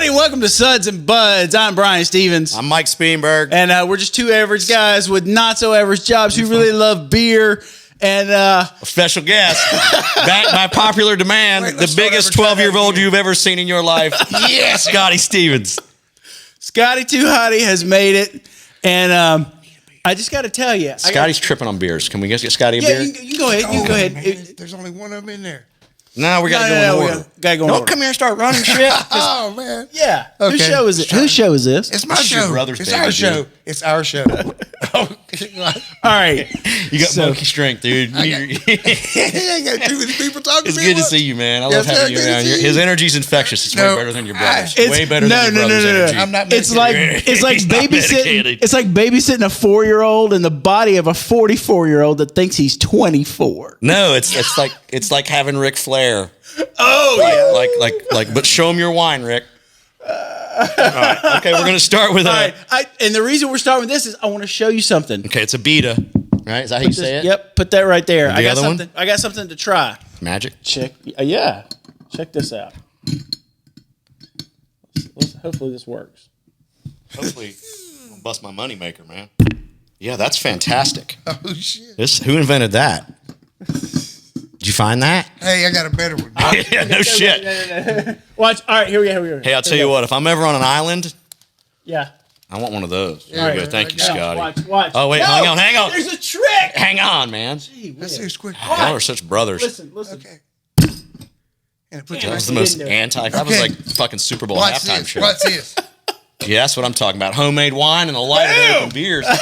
everybody. Welcome to Suds and Buds. I'm Brian Stevens. I'm Mike Spienberg. And we're just two average guys with not-so-average jobs who really love beer. And a special guest, back by popular demand, the biggest 12-year-old you've ever seen in your life. Yes, Scotty Stevens. Scotty Too Hotty has made it. And I just got to tell you. Scotty's tripping on beers. Can we get Scotty a beer? Yeah, you can go ahead. You can go ahead. Man, there's only one of them in there. No, we got to go in order. Gotta go in Don't order. come here and start running shit. Oh, man. Yeah. Okay. Whose show is it? Whose show is this? It's my This is your show. brother's It's baby, our show. dude. It's our show. All right. You got monkey strength, dude. I ain't got too many people talking It's to me. good to see you, man. I love having you around here. His energy's infectious. It's way better than your brother's. Way better than your brother's energy. I'm not It's like babysitting. It's like babysitting a 4-year-old in the body of a 44-year-old that thinks he's 24. No, it's like having Ric Flair. Oh yeah. Like, but show him your wine, Rick. All right. Okay, we're gonna start with All right. And the reason we're starting with this is I want to show you something. Okay, it's ABITA, right? Is that how you say it? Yep. Put that right there. And I the got other one? something. I got something to try. Magic. Check. Yeah. Check this out. Hopefully this works. Hopefully, I'll bust my moneymaker, man. Yeah, that's fantastic. Oh, shit. Who invented that? Did you find that? Hey, I got a better one. Yeah, no shit. Watch. All right. Here we go. Hey, I'll tell you what. If I'm ever on an island, Yeah. I want one of those. Yeah, There you go. Thank you, Scotty. Watch. Oh, wait. No, hang on. There's a trick. Hang on, man. Let's see who's quick. Y'all are such brothers. Listen. Okay. And put That your was the You most didn't do it. anti. That was like fucking Super Bowl Watch halftime this. show. Watch this. Yeah, that's what I'm talking about. Homemade wine and a light of American beers. Sure.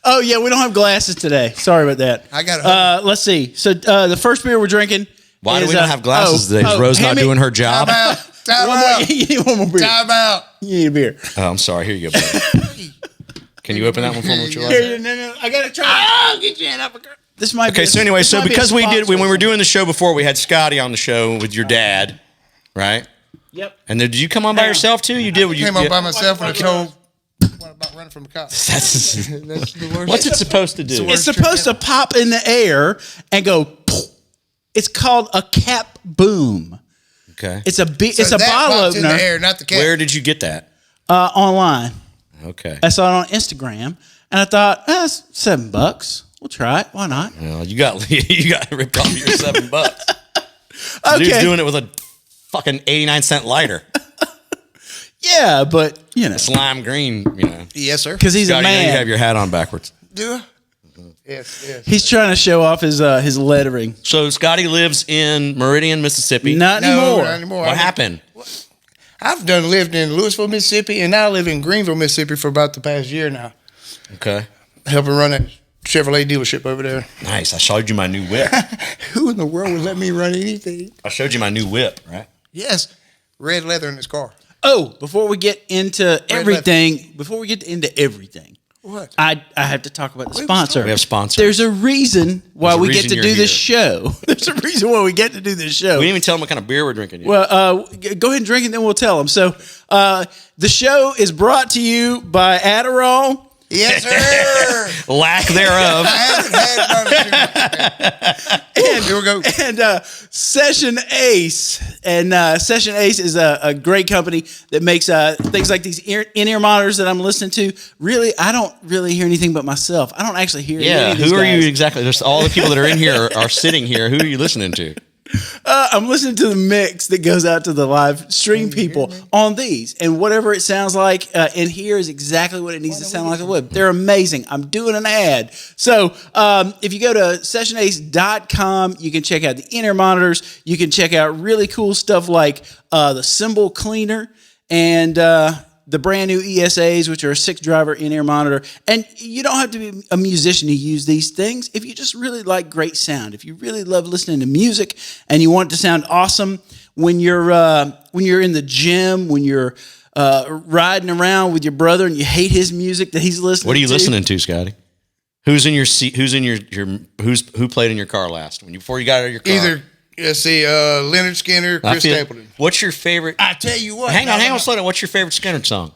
Oh yeah, we don't have glasses today. Sorry about that. I got it. Let's see. So the first beer we're drinking. Why do is, we not have glasses today? Is Rose not hand me- doing her job? Time out. Time One more, out. you need one more beer. Time out. You need a beer. Oh, I'm sorry. Here you go, buddy. Can you open that one for me? What you like? Here, no. I gotta try. Oh, get your hand up. This might. Okay, be so anyway, this so might be a because we did when we sponsor. were doing the show before, we had Scotty on the show with your dad, right? Yep. And then did you come on by yourself too? You did. Came up by myself and I told what about running from the cops. That's That's the worst. what's it supposed to do? It's supposed to pop in the air and go. Poof. It's called a cap boom. Okay. It's a So it's a that bottle pops in opener the air, not the cat. Where did you get that? Online. Okay. I saw it on Instagram, and I thought, that's $7. We'll try it. Why not? Well, you got ripped off your $7. Okay. Dude's doing it with a fucking 89-cent lighter. Yeah, but you know, It's lime green, you know. Yes, sir. because he's Scotty, a you know you man. have your hat on backwards. Do I? Yes. He's trying to show off his lettering. So Scotty lives in Meridian, Mississippi. Not No, anymore. not anymore. What happened? I've lived in Louisville, Mississippi, and now I live in Greenville, Mississippi for about the past year now. Okay. Helping run a Chevrolet dealership over there. Nice. I showed you my new whip. Who in the world would let me run anything? I showed you my new whip, right? Yes. Red leather in his car. Oh, before we get into everything, What? I have to talk about the sponsor. We have sponsors. There's a reason why There's a we reason get to you're do this here. show. There's a reason why we get to do this show. We didn't even tell them what kind of beer we're drinking yet. Well, go ahead and drink it, then we'll tell them. So, the show is brought to you by Adderall. Yes, sir. Lack thereof. I haven't had And, Here we go. And Session Ace. And Session Ace is a great company that makes things like these in-ear monitors that I'm listening to. Really, I don't really hear anything but myself. I don't actually hear any Yeah, of these who are guys. you exactly? There's all the people that are in here are sitting here. Who are you listening to? I'm listening to the mix that goes out to the live stream people on these, and whatever it sounds like in here is exactly what it needs to sound like on the web. They're amazing. I'm doing an ad. So if you go to sessionace.com, you can check out the in-ear monitors. You can check out really cool stuff like the cymbal cleaner and the brand new ESAs, which are a 6-driver in-ear monitor. And you don't have to be a musician to use these things. If you just really like great sound, if you really love listening to music and you want it to sound awesome when you're in the gym, when you're riding around with your brother and you hate his music that he's listening to. What are you listening to, Scotty? Who's in your seat? Who's in who played in your car last before you got out of your car? Either, let's see, Leonard Skinner, Chris Stapleton. What's your favorite? I tell you what. Hang on, slow down. What's your favorite Skinner song?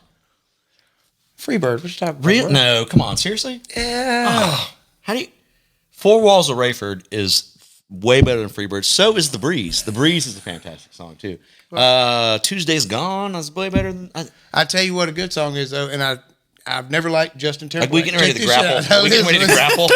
Freebird. What you talking about? Real? No, come on, seriously? Yeah. How do you? Four Walls of Rayford is way better than Freebird. So is The Breeze. The Breeze is a fantastic song too. Tuesday's Gone is way better than. I tell you what a good song is though, and I've never liked Justin Timberlake. Like we getting ready to grapple. We getting ready to grapple.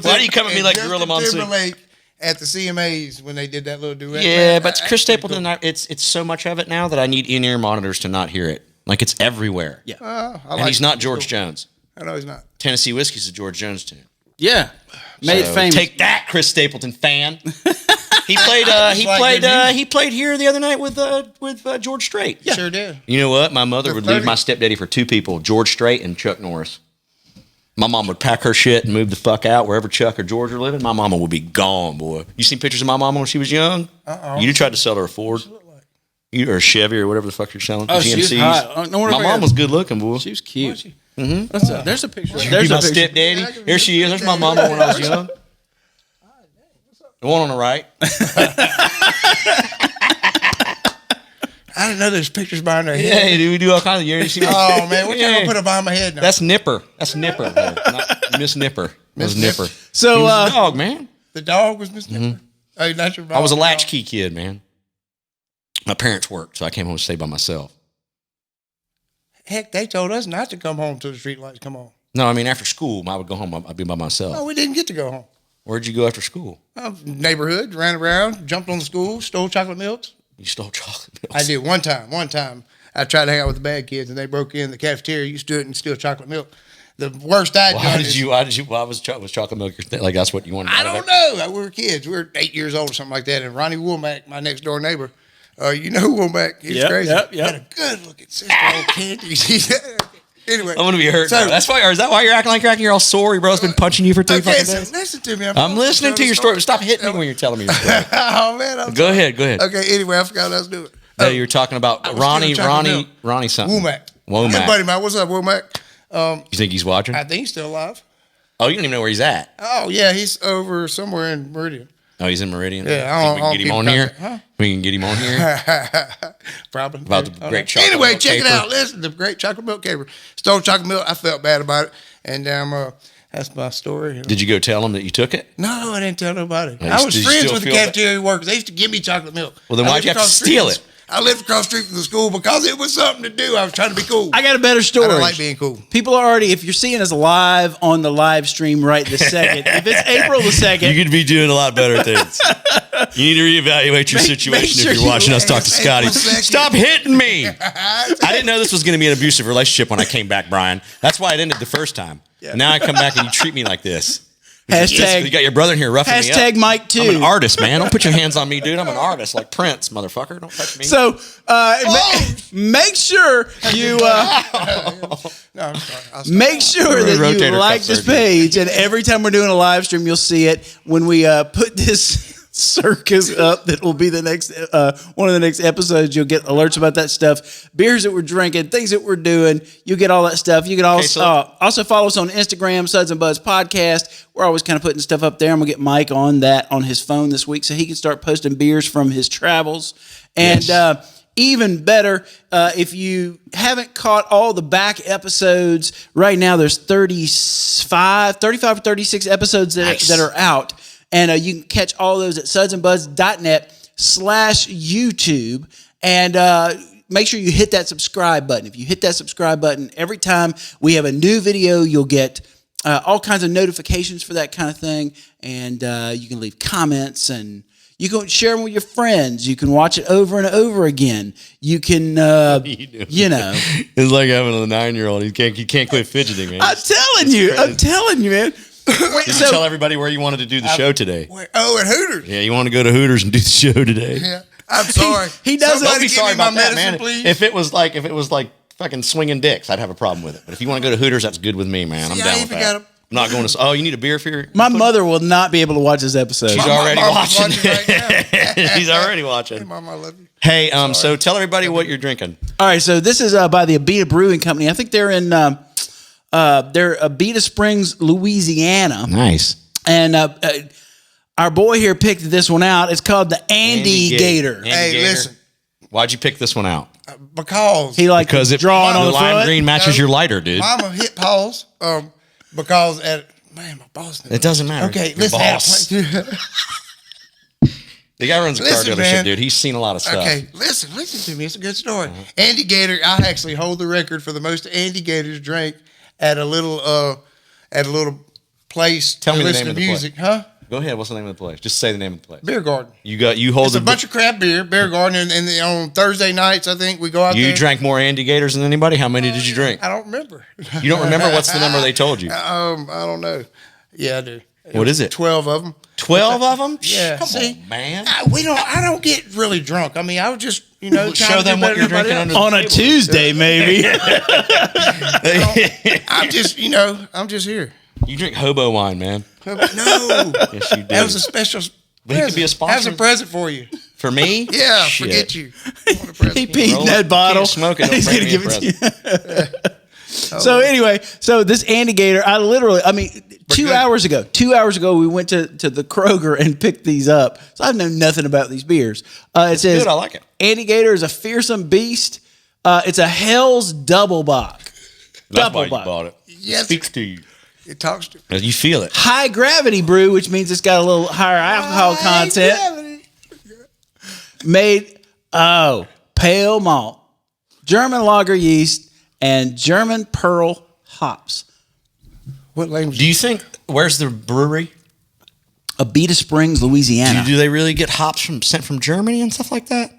Why do you come at me like Gorilla Monsoon? Timberlake at the CMAs when they did that little duet. Yeah, but Chris Stapleton. Cool. It's so much of it now that I need in-ear monitors to not hear it. Like it's everywhere. Yeah, and he's not George Jones. I know he's not. Tennessee Whiskey's a George Jones tune. Yeah, made it famous. Take that, Chris Stapleton fan. He played. He played here the other night with George Strait. Yeah. Sure did. You know what? My mother would leave my stepdaddy for two people: George Strait and Chuck Norris. My mom would pack her shit and move the fuck out wherever Chuck or George are living. My mama would be gone, boy. You seen pictures of my mama when she was young? You tried to sell her a Ford. Or a Chevy or whatever the fuck you're selling. Oh, she was hot. My mom was good looking, boy. She was cute. Mm-hmm. There's a picture. There's my stepdaddy. Here she is. There's my mama when I was young. The one on the right. I didn't know there's pictures behind her head. Yeah, dude, we do all kinds of. You see oh man, what you gonna put it behind my head now? That's Nipper. That's Nipper. Not Miss Nipper. Miss Nipper. So he was the dog, man. The dog was Miss Nipper. Oh, not your dog. I was a latchkey kid, man. My parents worked, so I came home to stay by myself. Heck, they told us not to come home till the street lights come on. No, I mean, after school, I would go home. I'd be by myself. No, we didn't get to go home. Where'd you go after school? Neighborhood, ran around, jumped on the school, stole chocolate milks. You stole chocolate milks? I did one time. I tried to hang out with the bad kids, and they broke in the cafeteria. You stood and steal chocolate milk. The worst I'd done Why was chocolate milk your thing? Like, that's what you wanted? I don't know. We were kids. We were 8 years old or something like that. And Ronnie Woolmack, my next door neighbor, you know Woolmack. He's crazy. Yep. He had a good looking sister, old candy. Anyway. I'm going to be hurt. So, is that why you're acting like you're acting? You're all sore? Your brother's been punching you for 3 fucking days? Listen to me. I'm listening to your story. Stop hitting me when you're telling me your story. Oh, man. Go ahead. Okay, anyway, I forgot what I was doing. No, you were talking about Ronnie something. Woolmack. Womack. Hey, buddy, man. What's up, Woolmack? You think he's watching? I think he's still alive. Oh, you don't even know where he's at. Oh, yeah, he's over somewhere in Meridian. Oh, he's in Meridian? Yeah, we can get him on here? Huh? We can get him on here? Probably. About the great chocolate Anyway, milk check caper. it out. Listen, the great chocolate milk caper. Stole chocolate milk. I felt bad about it. And that's my story. Did you go tell him that you took it? No, I didn't tell nobody. No, I was did you friends still with the feel cafeteria workers. They used to give me chocolate milk. Well, then why'd you have to steal it? I lived across the street from the school because it was something to do. I was trying to be cool. I got a better story. I don't like being cool. People are already, if you're seeing us live on the live stream right this second, if it's April the 2nd. You could be doing a lot better things. You need to reevaluate your situation sure if you're watching us talk to Scotty. April 2nd. Stop hitting me. I didn't know this was going to be an abusive relationship when I came back, Brian. That's why it ended the first time. Yeah. Now I come back and you treat me like this. Hashtag, you got your brother in here roughing me up. Hashtag Mike too. I'm an artist, man. Don't put your hands on me, dude. I'm an artist like Prince, motherfucker. Don't touch me. So make sure you make sure that you like this page, and every time we're doing a live stream, you'll see it when we put this circus up. That will be the next one of the next episodes. You'll get alerts about that stuff, beers that we're drinking, things that we're doing. You get all that stuff. You can also follow us on Instagram, Suds and Buds Podcast. We're always kind of putting stuff up there. I'm gonna get Mike on that on his phone this week so he can start posting beers from his travels. And even better, if you haven't caught all the back episodes, right now there's 35 or 36 episodes that are out. And you can catch all those at sudsandbuds.net/YouTube. And make sure you hit that subscribe button. If you hit that subscribe button, every time we have a new video, you'll get all kinds of notifications for that kind of thing. And you can leave comments, and you can share them with your friends. You can watch it over and over again. You can, you know. It's like having a 9-year-old. He can't quit fidgeting, man. I'm telling you, man. Did you tell everybody where you wanted to do the show today? At Hooters. Yeah, you want to go to Hooters and do the show today. Yeah, I'm sorry. He doesn't. Don't be sorry about that, man. Please. If it was like fucking swinging dicks, I'd have a problem with it. But if you want to go to Hooters, that's good with me, man. I'm down with that. I'm not going to. Oh, you need a beer for your. My mother will not be able to watch this episode. She's already watching. Right now. She's already watching. Hey, Mom, I love you. Hey, so tell everybody what you're drinking. All right, so this is by the ABITA Brewing Company. I think they're in they're ABITA Springs, Louisiana. Nice. And our boy here picked this one out. It's called the ANDYGATOR. Hey, listen. Why'd you pick this one out? Because he because drawing on the lime front. green matches your lighter, dude. Mama hit pause because at man, my boss. It doesn't matter. Okay, Your listen. boss. The guy runs a car dealership, dude. He's seen a lot of stuff. Okay, listen to me. It's a good story. Andy Gator, I actually hold the record for the most Andy Gators drank at a little place. Tell me the name to of the music, place. huh? Go ahead. What's the name of the place? Just say the name of the place. Beer Garden. You hold It's a bunch of craft beer garden, and on Thursday nights, I think we go out there. You drank more Andy Gators than anybody? How many did you drink? I don't remember. You don't remember? What's the number they told you? I don't know. Yeah, I do. What is it? 12 of them. 12 of them? Yeah. Come See, on, man. I don't get really drunk. I mean, I would just, show them what you're drinking on a Tuesday, maybe. I'm just here. You drink hobo wine, man. No. Yes, you do. That was a special But he could be a sponsor. That's a present for you. For me? Yeah, Shit. forget you. I want a present. He peed in that bottle. Can't smoke it. Don't He's bring gonna me a give it to present. you. So anyway, this ANDYGATOR, 2 hours ago, we went to the Kroger and picked these up. So I know nothing about these beers. It says, good, I like it. ANDYGATOR is a fearsome beast. It's a Hell's Double Bock. That's why you bought it. Yes. It speaks to you. It talks to me. You feel it. High gravity brew, which means it's got a little higher alcohol content. Made, pale malt, German lager yeast, and German pearl hops. What language? Do you think, where's the brewery? ABITA Springs, Louisiana. Do they really get hops sent from Germany and stuff like that?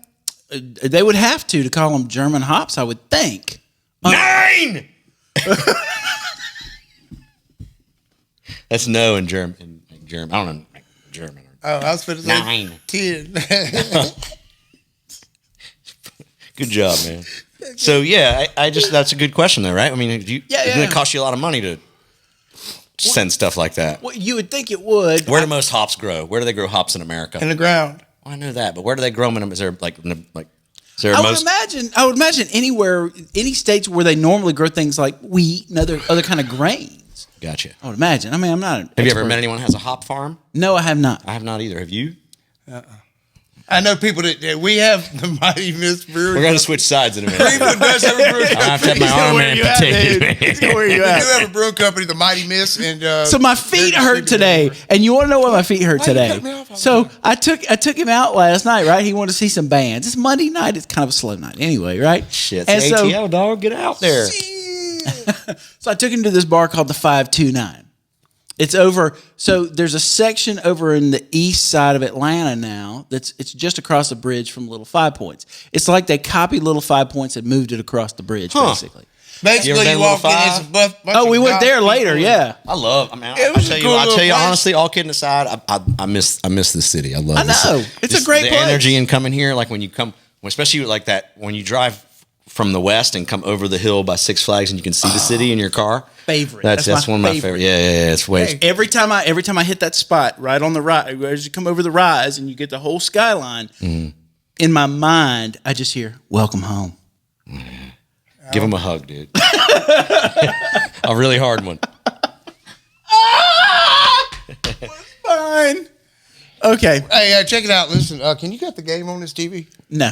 They would have to call them German hops, I would think. 9! That's no in German. I don't know German. Oh, I was finna say 9. 10. Good job, man. So yeah, I just that's a good question though, right? I mean, it's going to cost you a lot of money to send stuff like that. Well, you would think it would. Where do most hops grow? Where do they grow hops in America? In the ground. Well, I know that, but where do they grow them? Is there I would imagine anywhere, any states where they normally grow things like wheat and other kind of grains. Gotcha. I would imagine. I mean, I'm not an Have you ever expert. met anyone who has a hop farm? No, I have not. I have not either. Have you? I know people that we have the Mighty Miss Brewery. We're going to switch sides in a minute. Cleveland does have a brewery. I have to have my arm amputated. Where you We do at? have a brewing company, the Mighty Miss, and So my feet hurt today, and you want to know why my feet hurt Why you today? cut me off all the So time? I took him out last night, right? He wanted to see some bands. It's Monday night. It's kind of a slow night, anyway, right? Shit, And it's so, ATL, dog. Get out there. so I took him to this bar called the 529. It's over. So there's a section over in the east side of Atlanta now. It's just across the bridge from Little Five Points. It's like they copied Little Five Points and moved it across the bridge, basically. Basically, been you walk in, Little it's a bunch Oh, we of went there goth later. people. Yeah. I love. I mean, It was a cool I'll little tell you place. honestly. All kidding aside, I miss the city. I love. I this know. city. It's a Just great the place. energy in coming here. Like when you come, especially like that when you drive from the west and come over the hill by Six Flags and you can see the city in your car. Favorite. That's my one of my favorite. Yeah. It's way. Hey. Every time I hit that spot right on the right, as you come over the rise and you get the whole skyline, in my mind, I just hear "Welcome home." Give him a hug, dude. A really hard one. Fine. Okay. Hey, check it out. Listen, can you get the game on this TV? No.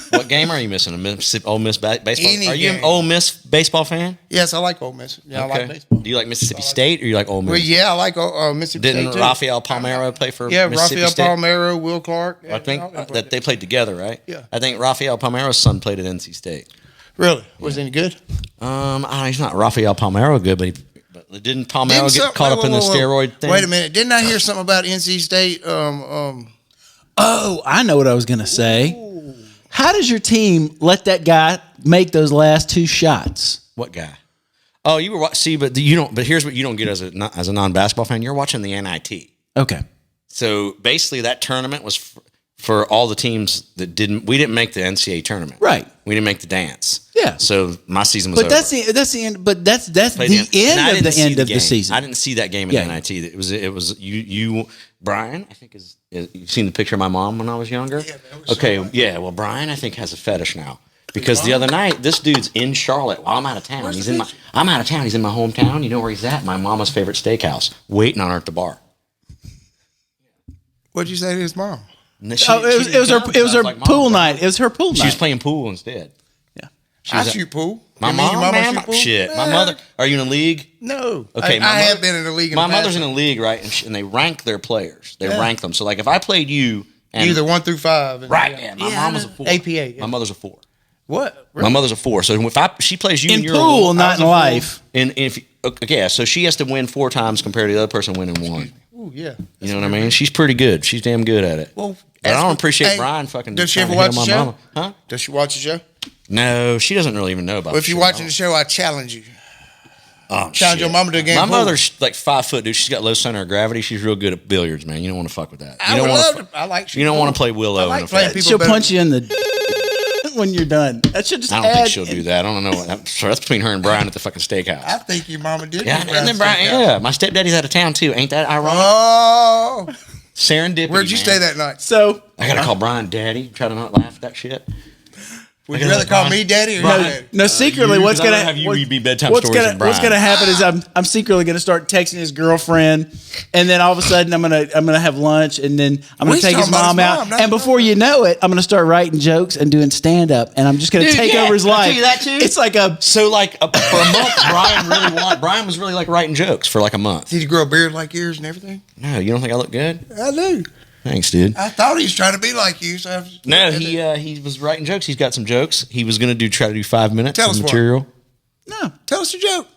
What game are you missing? A Mississippi Ole Miss baseball? Any Are you an game. Ole Miss baseball fan? Yes, I like Ole Miss. Yeah, I Okay. like baseball. Do you like Mississippi State or you like Ole Miss? Well, yeah, I like Mississippi Didn't State too. Rafael Palmeiro play for Yeah, Mississippi Rafael State? Palmeiro, Will Clark. I think that they played together, right? Yeah. I think Rafael Palmeiro's son played at NC State. Really? Was he any good? He's not Rafael Palmeiro good, but didn't Palmeiro get caught up in the steroid thing? Wait a minute. Didn't I hear something about NC State? Oh, I know what I was going to say. How does your team let that guy make those last two shots? What guy? Oh, you were but you don't. But here's what you don't get as a non-basketball fan. You're watching the NIT. Okay. So basically, that tournament was for all the teams that didn't. We didn't make the NCAA tournament. Right. We didn't make the dance. Yeah. So my season was But over. that's the end. But that's the Played end and I of didn't the see end of the game. season. I didn't see that game in Yeah. NIT. It was you Brian. I think is you've seen the picture of my mom when I was younger. Yeah, that was Okay, yeah. Well, Brian, I think has a fetish now because the other night this dude's in Charlotte while I'm out of town. Where's He's the in picture? I'm out of town. He's in my hometown. You know where he's at? My mama's favorite steakhouse, waiting on her at the bar. What'd you say to his mom? And It was her pool night. It was her pool night. She was playing pool instead. Yeah. I shoot pool. My mom, man, shit. My mother. Are you in a league? No. Okay, I have been in a league. My mother's in a league, right? And they rank their players. They rank them. So, like, if I played you, and either 1 through 5, right? Yeah, my mom was a 4. APA. Yeah. My mother's a 4. What? Really? My mother's a 4. So if she plays you in and you're pool, not in life. And if okay, so she has to win 4 times compared to the other person winning 1. Ooh, yeah. You know what I mean? She's pretty good. She's damn good at it. Well, but I don't appreciate Brian fucking. Does she ever watch the show? Mama. Huh? Does she watch the show? No, she doesn't really even know about. Well, if you're watching the show, I challenge you. Oh, challenge your mama to a game. My mother's like 5 foot, dude. She's got low center of gravity. She's real good at billiards, man. You don't want to fuck with that. I would love to. I like. You don't want to play Willow. I like playing people. She'll punch you in the when you're done. That should just. I don't think she'll do that. I don't know. That's between her and Brian at the fucking steakhouse. I think your mama did. Yeah, and then Brian. Yeah, my stepdaddy's out of town too. Ain't that ironic? Oh, serendipity. Where'd you stay that night? So I gotta call Brian daddy. Try to not laugh at that shit. Would you rather call me daddy or daddy? No, secretly, what's gonna have you read me bedtime what's stories? What's gonna happen is I'm secretly gonna start texting his girlfriend, and then all of a sudden I'm gonna have lunch, and then I'm gonna take his mom out, and before you know it, I'm gonna start writing jokes and doing stand up, and I'm just gonna take over his life. I'll tell you that too. It's like for a month, Brian was really like writing jokes for like a month. Did you grow a beard like yours and everything? No, you don't think I look good? I do. Thanks, dude. I thought he was trying to be like you. So no, he was writing jokes. He's got some jokes. He was going to try to do 5 minutes of material. No, tell us a joke.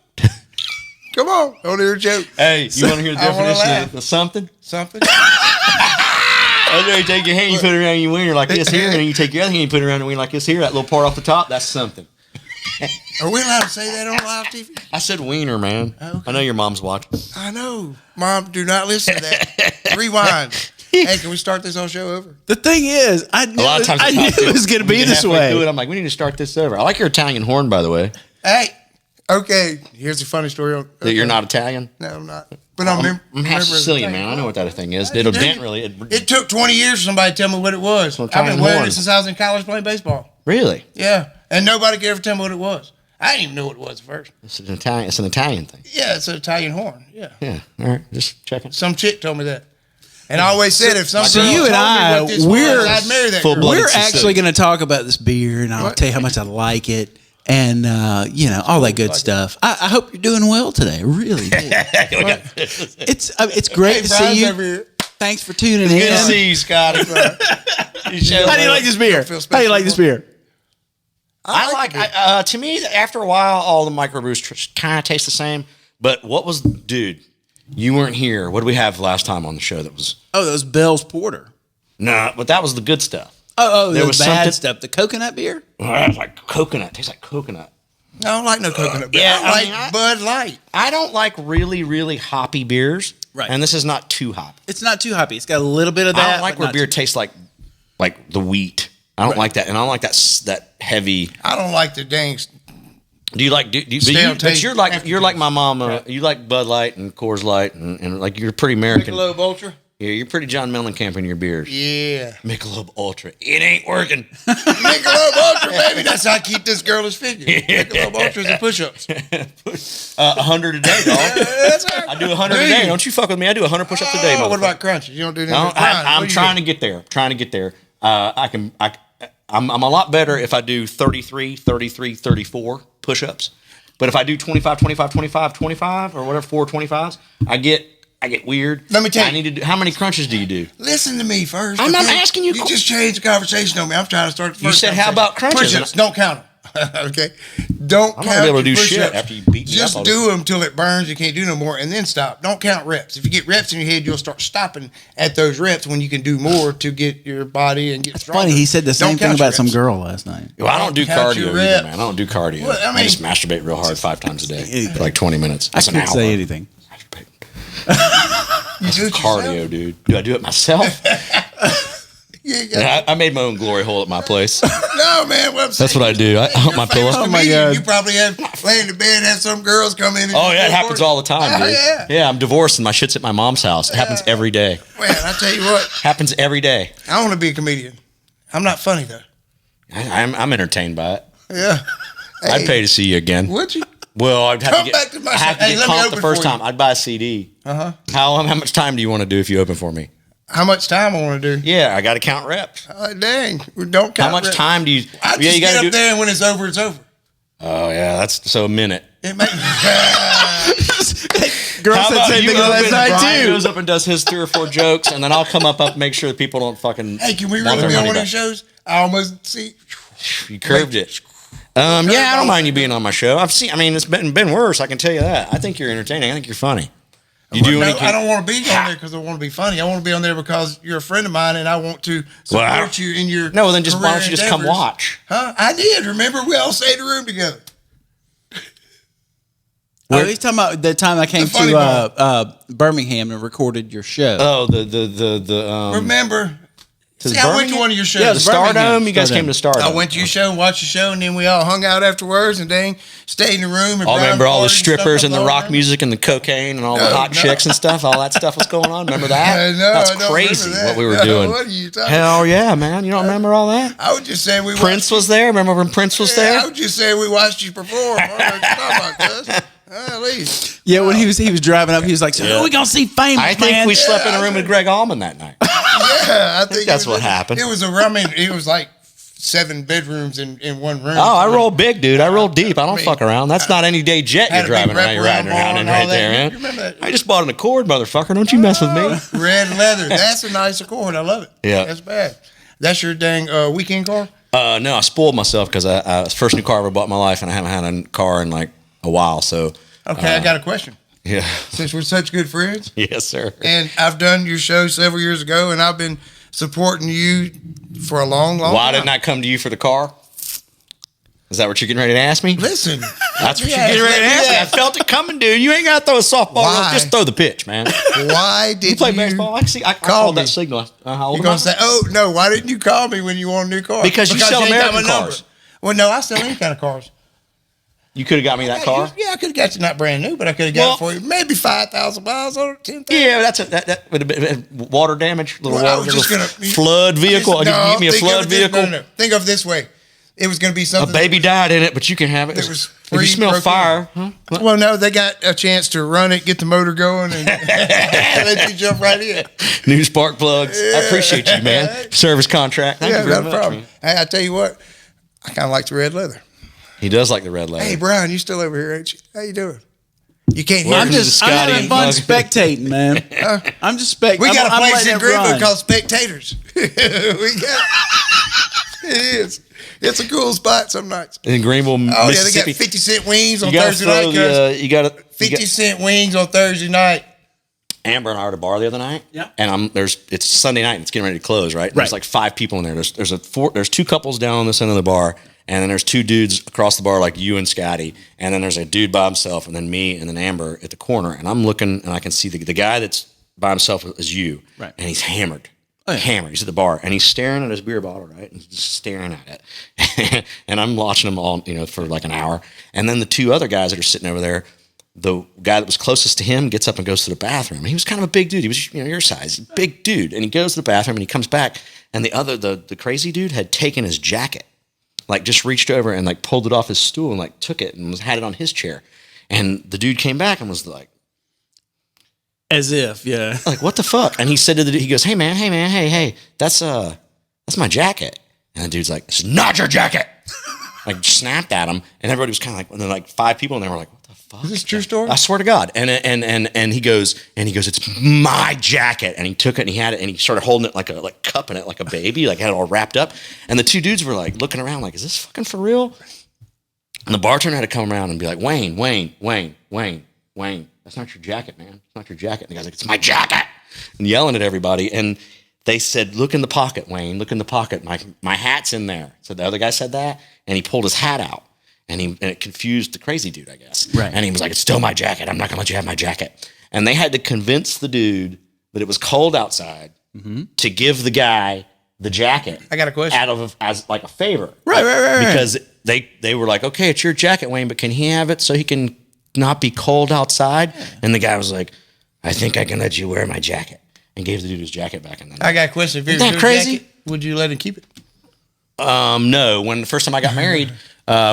Come on, don't hear a joke. Hey, you want to hear the definition of something? Something. Okay, you take your hand, you put it around your wiener like this here, and then you take your other hand, you put it around the wiener like this here. That little part off the top, that's something. Are we allowed to say that on live TV? I said wiener, man. Okay. I know your mom's watching. I know. Mom, do not listen to that. Rewind. Hey, can we start this whole show over? The thing is, I knew it was going to be this way. I'm like, we need to start this over. I like your Italian horn, by the way. Hey, okay. Here's a funny story. That you're not Italian? No, I'm not. But I'm half Sicilian, man. I know what that thing is. It didn't really. It took 20 years for somebody to tell me what it was. I've been wearing it since I was in college playing baseball. Really? Yeah. And nobody could ever tell me what it was. I didn't even know what it was at first. It's an Italian thing. Yeah, it's an Italian horn. Yeah. Yeah. All right. Just checking. Some chick told me that. And I always said if some so you and I, I'd marry that girl. We're actually going to talk about this beer, and I'll tell you how much I like it, and all that good stuff. I hope you're doing well today. I really do. It's great to see you. Thanks for tuning in. Good to see you, Scotty. How do you like this beer? How do you like this beer? I like to me, after a while, all the microbrews kind of taste the same. But dude? You weren't here. What did we have last time on the show that was? Oh, that was Bell's Porter. No, but that was the good stuff. There was bad stuff. The coconut beer? Oh, it's like coconut. It tastes like coconut. I don't like no coconut beer. Yeah, I like Bud Light. I don't like really, really hoppy beers. Right. And this is not too hoppy. It's not too hoppy. It's got a little bit of that. I don't like where beer tastes like the wheat. I don't like that. And I don't like that heavy. I don't like the dang. Do you like? But you're like my mama. You like Bud Light and Coors Light and like you're pretty American. Michelob Ultra. Yeah, you're pretty John Mellencamp in your beers. Yeah. Michelob Ultra. It ain't working. Michelob Ultra, baby. That's how I keep this girlish figure. Michelob Ultras and push-ups. 100 a day, dog. That's right. I do 100 a day. Don't you fuck with me. I do 100 push-ups a day. What about crunches? You don't do that? No, I'm trying to get there. I'm a lot better if I do 33, 34 push-ups. But if I do 25, 25, 25, 25 or whatever, 4 25s, I get weird. Let me tell you. How many crunches do you do? Listen to me first. I'm not asking you. You just changed the conversation on me. I'm trying to start the first. You said, how about crunches? Push-ups. Don't count them. Okay? Don't count. I'm not going to be able to do shit after you beat me up. Just do them till it burns. You can't do no more, and then stop. Don't count reps. If you get reps in your head, you'll start stopping at those reps when you can do more to get your body and get stronger. Funny, he said the same thing about some girl last night. Well, I don't do cardio either, man. I don't do cardio. Well, I just masturbate real hard 5 times a day for like 20 minutes. That's an hour. I can't say anything. That's cardio, dude. Do I do it myself? I made my own glory hole at my place. No, man. That's what I do. I hump my pillow. Oh, my God. You probably have laying in bed, have some girls come in. Oh, yeah. It happens all the time, dude. Yeah, I'm divorced and my shit's at my mom's house. It happens every day. Man, I tell you what. Happens every day. I want to be a comedian. I'm not funny, though. I'm entertained by it. Yeah. Hey, I'd pay to see you again. Would you? Well, I'd have to get comped the first time. I'd buy a CD. Uh-huh. How much time do you want to do if you open for me? How much time I want to do? Yeah, I got to count reps. Dang. Don't count How much reps. time do you... I just get up there and when it's over, it's over. Oh, yeah. Yeah, that's so a minute. It makes Girl said same thing last night Brian too. goes up and does his 3 or 4 jokes, and then I'll come up and make sure that people don't fucking. Hey, can we want really their be on money one of back. these shows? I almost see. You curved it. Yeah, I don't mind you being on my show. I mean, it's been worse. I can tell you that. I think you're entertaining. I think you're funny. You do anything? I don't want to be on there because I want to be funny. I want to be on there because you're a friend of mine, and I want to support you in your. No, well, then just why career don't you just come endeavors. watch? Huh? I did. Remember, we all stayed in the room together. Oh, he's talking about the time I came funny to Birmingham and recorded your show. Oh, the Remember? to See, I went to Birmingham? one of your shows. Yeah, the Birmingham. Stardome. You guys Stardome. came to Stardome. I went to your show and watched your show, and then we all hung out afterwards, and then stayed in the room. And I remember all the strippers and the rock music. music and the cocaine and all the No, hot no. chicks and stuff. All that stuff was going on. Remember that? No, That's I don't crazy remember that. what we were No, doing. what are you talking Hell yeah, man! You don't remember all that? I was just saying we Prince was there. Remember when Prince was Yeah, I there? was just saying we watched you perform. I don't know what you're talking about, cuz. At least. Yeah, when he was driving up, he was like, "So who we gonna see famous, I think man?" we slept in a room with Greg Allman that night. Yeah, I think that's what happened. It was it was like 7 bedrooms in one room. Oh, I roll big, dude. I roll deep. I don't mean, fuck around. That's not any day jet had you're a big driving around. You're riding wraparound around bar in and all right that. there, You man. remember that? I just bought an Accord, motherfucker. Don't you mess with me. Red leather. That's a nice Accord. I love it. Yeah. That's bad. That's your dang weekend car? No, I spoiled myself because it's the first new car I ever bought in my life, and I haven't had a car in like a while. So, Okay, I got a question. yeah. Since we're such good friends, Yes, sir. and I've done your show several years ago, and I've been supporting you for a long Why time. didn't I come to you for the car? Is that what you're getting ready to ask me? Listen. That's what Yeah, you're getting ready to ask me. I yeah. felt it coming, dude. You ain't got to throw a softball. Why? Just throw the pitch, man. Why did You play baseball? I see. I call called me? that signal. How old You're am I? going to say, oh, no, why didn't you call me when you want a new car? Because you sell ain't got American my number. cars. Well, no, I sell any kind of cars. You could have got me that car. Yeah, I could have got you not brand new, but I could have got Well- it for you. Maybe 5,000 miles or 10,000. Yeah, that would have been water damage, little Well, I water, was just little gonna flood vehicle. No, Give me a think of flood it this- vehicle. No. Think of it this way. It was going to be A something. baby died in it, but you can have it. It was If you free smell broken fire, huh? Well, no, they got a chance to run it, get the motor going, and let you jump right in. New spark plugs. I appreciate you, man. Service contract. Thank Yeah, you very not a much, problem. man. Hey, I tell you what, I kind of like the red leather. He does like the red leather. Hey, Brian, you still over here, ain't you? How you doing? You can't hear Welcome me. to the I'm Scotty having and fun Bug. spectating, man. I'm just spectating. We got a place in Greenville Greenville called Spectators. We got it is. It's a cool spot some nights. In Greenville, Oh yeah, they Mississippi. got 50-cent wings on You gotta Thursday throw night. Cuz. the. You got to. 50-cent wings on Thursday night. Amber and I were at a bar the other night. Yeah. And it's Sunday night and it's getting ready to close, right? Right. There's like 5 people in there. There's 2 couples down on this end of the bar, and then there's 2 dudes across the bar like you and Scotty, and then there's a dude by himself, and then me, and then Amber at the corner. And I'm looking, and I can see the guy that's by himself is you, Right. And he's hammered. Oh, yeah. Hammered. He's at the bar, and he's staring at his beer bottle, right? And he's just staring at it. And I'm watching them all, for like an hour. And then the 2 other guys that are sitting over there, the guy that was closest to him gets up and goes to the bathroom. He was kind of a big dude. He was, your size, big dude. And he goes to the bathroom and he comes back. And the crazy dude had taken his jacket, like just reached over and like pulled it off his stool and like took it and had it on his chair. And the dude came back and was like, As if, yeah. like, what the fuck? And he said to the dude, he goes, hey man, hey, that's my jacket. And the dude's like, it's not your jacket. Like snapped at him. And everybody was kind of like, and then like 5 people in there were like, what the fuck? Is this a true story? I swear to God. And he goes, it's my jacket. And he took it and he had it and he started holding it like cupping it like a baby, like had it all wrapped up. And the 2 dudes were like looking around like, is this fucking for real? And the bartender had to come around and be like, Wayne, that's not your jacket, man. It's not your jacket. And the guy's like, it's my jacket. And yelling at everybody. And they said, look in the pocket, Wayne, look in the pocket. My hat's in there. So the other guy said that and he pulled his hat out. And it confused the crazy dude, I guess. Right. And he was like, it's still my jacket. I'm not going to let you have my jacket. And they had to convince the dude that it was cold outside to give the guy the jacket. I got a question. As like a favor. Right. Because they were like, okay, it's your jacket, Wayne, but can he have it so he can not be cold outside? And the guy was like, I think I can let you wear my jacket. And gave the dude his jacket back. And then I got a question. If it was Isn't that your crazy? jacket, would you let him keep it? No, when the first time I got married,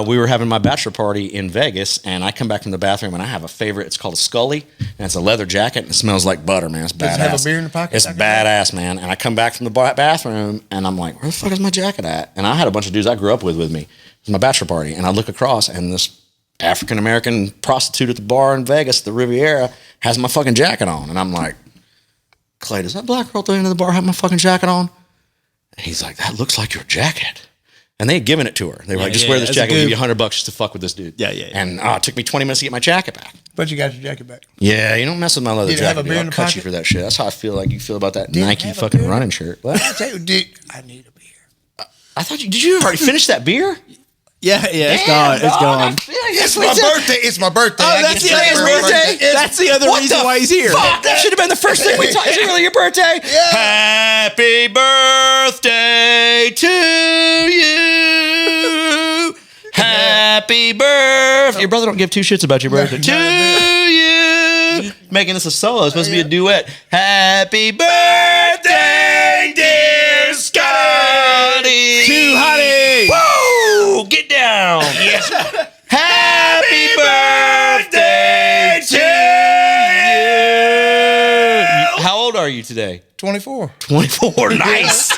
we were having my bachelor party in Vegas, and I come back from the bathroom, and I have a favorite. It's called a Scully, and it's a leather jacket, and it smells like butter, man. It's badass. Does it have a beer in the pocket? It's badass, man. And I come back from the bathroom, and I'm like, where the fuck is my jacket at? And I had a bunch of dudes I grew up with me. It was my bachelor party, and I look across, and this African American prostitute at the bar in Vegas, the Riviera, has my fucking jacket on. And I'm like, Clay, does that black girl at the end of the bar have my fucking jacket on? And he's like, that looks like your jacket. And they had given it to her. They were like, just wear this jacket. We'll give you $100 just to fuck with this dude. Yeah. And it took me 20 minutes to get my jacket back. But you got your jacket back. Yeah, you don't mess with my leather Did you have jacket. a beer I'll in the cut pocket? you for that shit. That's how I feel like you feel about that Did Nike have a fucking beer? running shirt. What? I tell you, Dick, I need a beer. I thought did you already finish that beer? Yeah, it's Damn, gone. It's dog, gone. I feel like It's my birthday. It's my birthday. Oh, I that's get the to other celebrate reason. That's the other What reason the why he's here. Fuck, that should have been the first thing we talked. Is it really your birthday? Yeah. Happy birthday to you. Happy birthday. Your brother don't give two shits about your birthday. To you. Making this a solo. It's supposed to be a duet. Happy birthday, dear Scotty. To Hotty. Woo! Get down. Yes. Happy birthday to you. How old are you today? 24. 24. Nice.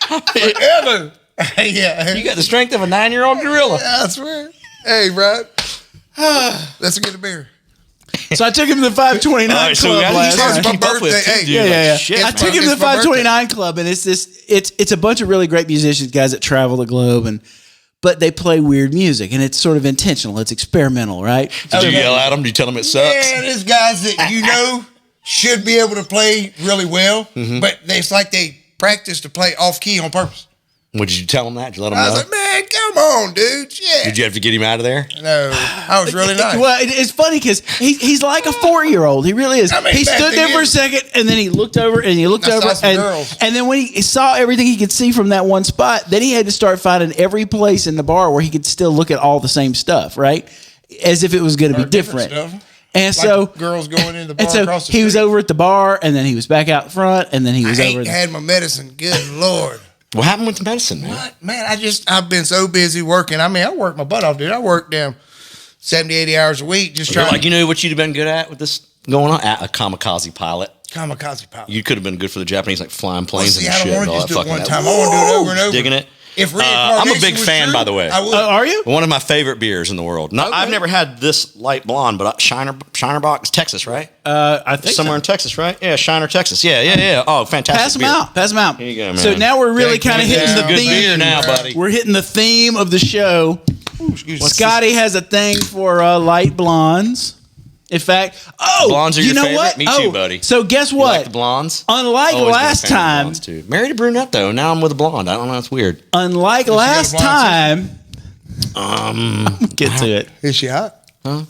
Forever. Yeah. You got the strength of a 9-year-old gorilla. I swear. Hey, Brad. Let's get a beer. So I took him to the 529 All right, so club we gotta last It's night. my keep up with birthday. too, Hey, dude. Yeah. Like, shit, I man. took him to the It's my 529 club, and it's a bunch of really great musicians, guys that travel the globe, but they play weird music, and it's sort of intentional. It's experimental, right? Did you yell at him? Did you tell him it sucks? Yeah, there's guys that you know should be able to play really well, but it's like they practice to play off key on purpose. What, did you tell him that? Did you let him I know? was like, man, come on, dude. Yeah. Did you have to get him out of there? No, I was really nice. Well, it's funny because he's like a 4-year-old. He really is. I mean, He back stood there for a then- second, and then he looked over, and he looked I over, saw some girls. and then when he saw everything he could see from that one spot, then he had to start finding every place in the bar where he could still look at all the same stuff, right? As if it was going to be Or different different. stuff. And Like so girls going in the bar and so across the he was street. over at the bar, and then he was back out front, and then he was I over. ain't had my medicine. Good Lord. What happened with the medicine, man? What? Man, I've been so busy working. I mean, I work my butt off, dude. I work damn 70, 80 hours a week just You're trying like, you know what you'd have been good at with this going on? A kamikaze pilot. kamikaze pilot. You could have been good for the Japanese, like flying Well, planes see, and I shit. don't want and to all just that do it fucking one that. time. I want to do it over and over. Digging it. If I'm a reincarnation big was fan, true, by the way. I would. Are you? One of my favorite beers in the world. No, Okay. I've never had this light blonde, but Shiner Box, Texas, right? I think Somewhere in Texas, right? Yeah, Shiner, Texas. Yeah. Oh, fantastic. Pass them beer. out. Pass them out. Here you go, man. So now we're really Take kind of one hitting down. the Good theme. beer now, buddy. We're hitting the theme of the show. Scotty has a thing for light blondes. In fact, Blondes are you your know favorite? what? Me too, buddy. So guess You what? like the blondes? Unlike Always been a last fan of time, blondes, too. Married a brunette though. Now I'm with a blonde. I don't know. It's weird. unlike got a last blonde time, get to it. Is she hot? Well,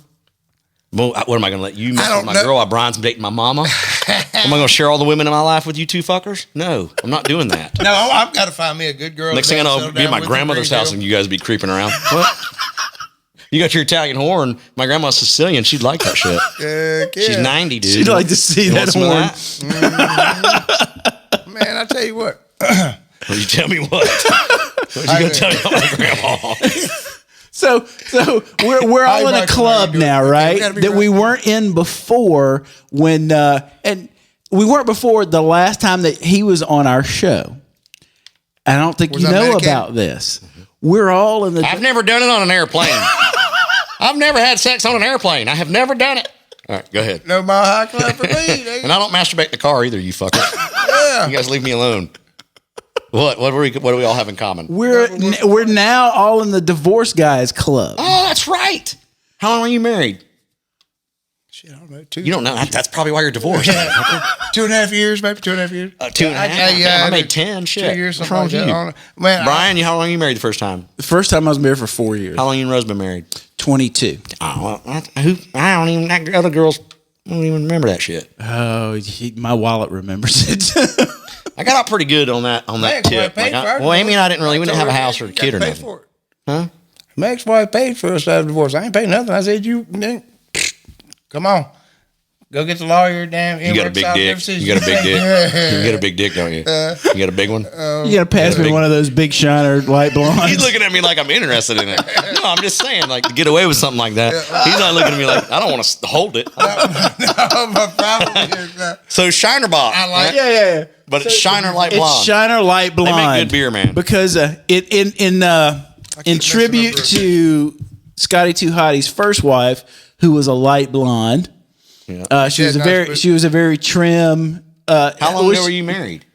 what am I going to let you mess I with don't my know. girl? Brian's dating my mama. Am I going to share all the women in my life with you two fuckers? No, I'm not doing that. No, I've got to find me a good girl. Next thing I know, I'll be at my grandmother's house and you guys be creeping around. What? You got your Italian horn. My grandma's Sicilian. She'd like that shit. She's 90, dude. She'd like to see You want that some of horn. that? Man, I tell you what. Well, you tell me what. What you going to tell me about my grandma? So we're all in a Michael, club how you doing? now, Okay, right? we gotta be That we right. weren't in before when and we weren't before the last time that he was on our show. I don't think Was you I know medicated? about this. We're all in the I've never done it on an airplane. I've never had sex on an airplane. I have never done it. All right, go ahead. No Mile High Club for me. And I don't masturbate in the car either, you fuckers. Yeah. You guys leave me alone. What do we all have in common? we're now all in the divorce guys club. Oh, that's right. How long were you married? Shit, I don't know. Two. You don't know. That's probably why you're divorced. 2.5 years, maybe 2.5 years. 2.5. Damn, I made 10. Shit. 2 years, What's something wrong like with that. you? I don't know. Man, Brian, how long were you married the first time? The first time I was married for 4 years. How long you and Rose been married? 22. Oh, well, I don't even, that other girls don't even remember that shit. Oh, my wallet remembers it. I got out pretty good on that Max tip. paid Like, for it. well, Amy and I didn't really, we didn't have a house or a You kid or gotta pay nothing. for it. Huh? Max wife paid for us to have a divorce. I ain't paid nothing. I said, come on. Go get the lawyer, damn. You got a big dick. You got a big dick. You got a big dick, don't you? You got a big one? You gotta pass me one of those big shiner light blondes. He's looking at me like I'm interested in it. No, I'm just saying, like, to get away with something like that. He's not looking at me like, I don't want to hold it. No, my problem is So Shiner Box. I like yeah. But it's Shiner Light It's Blonde. Shiner Light They Blonde. make good beer, man. Because in tribute remember. to Scotty Too Hotty's first wife, who was a light blonde. Yeah. She was a very trim. How long ago were you married?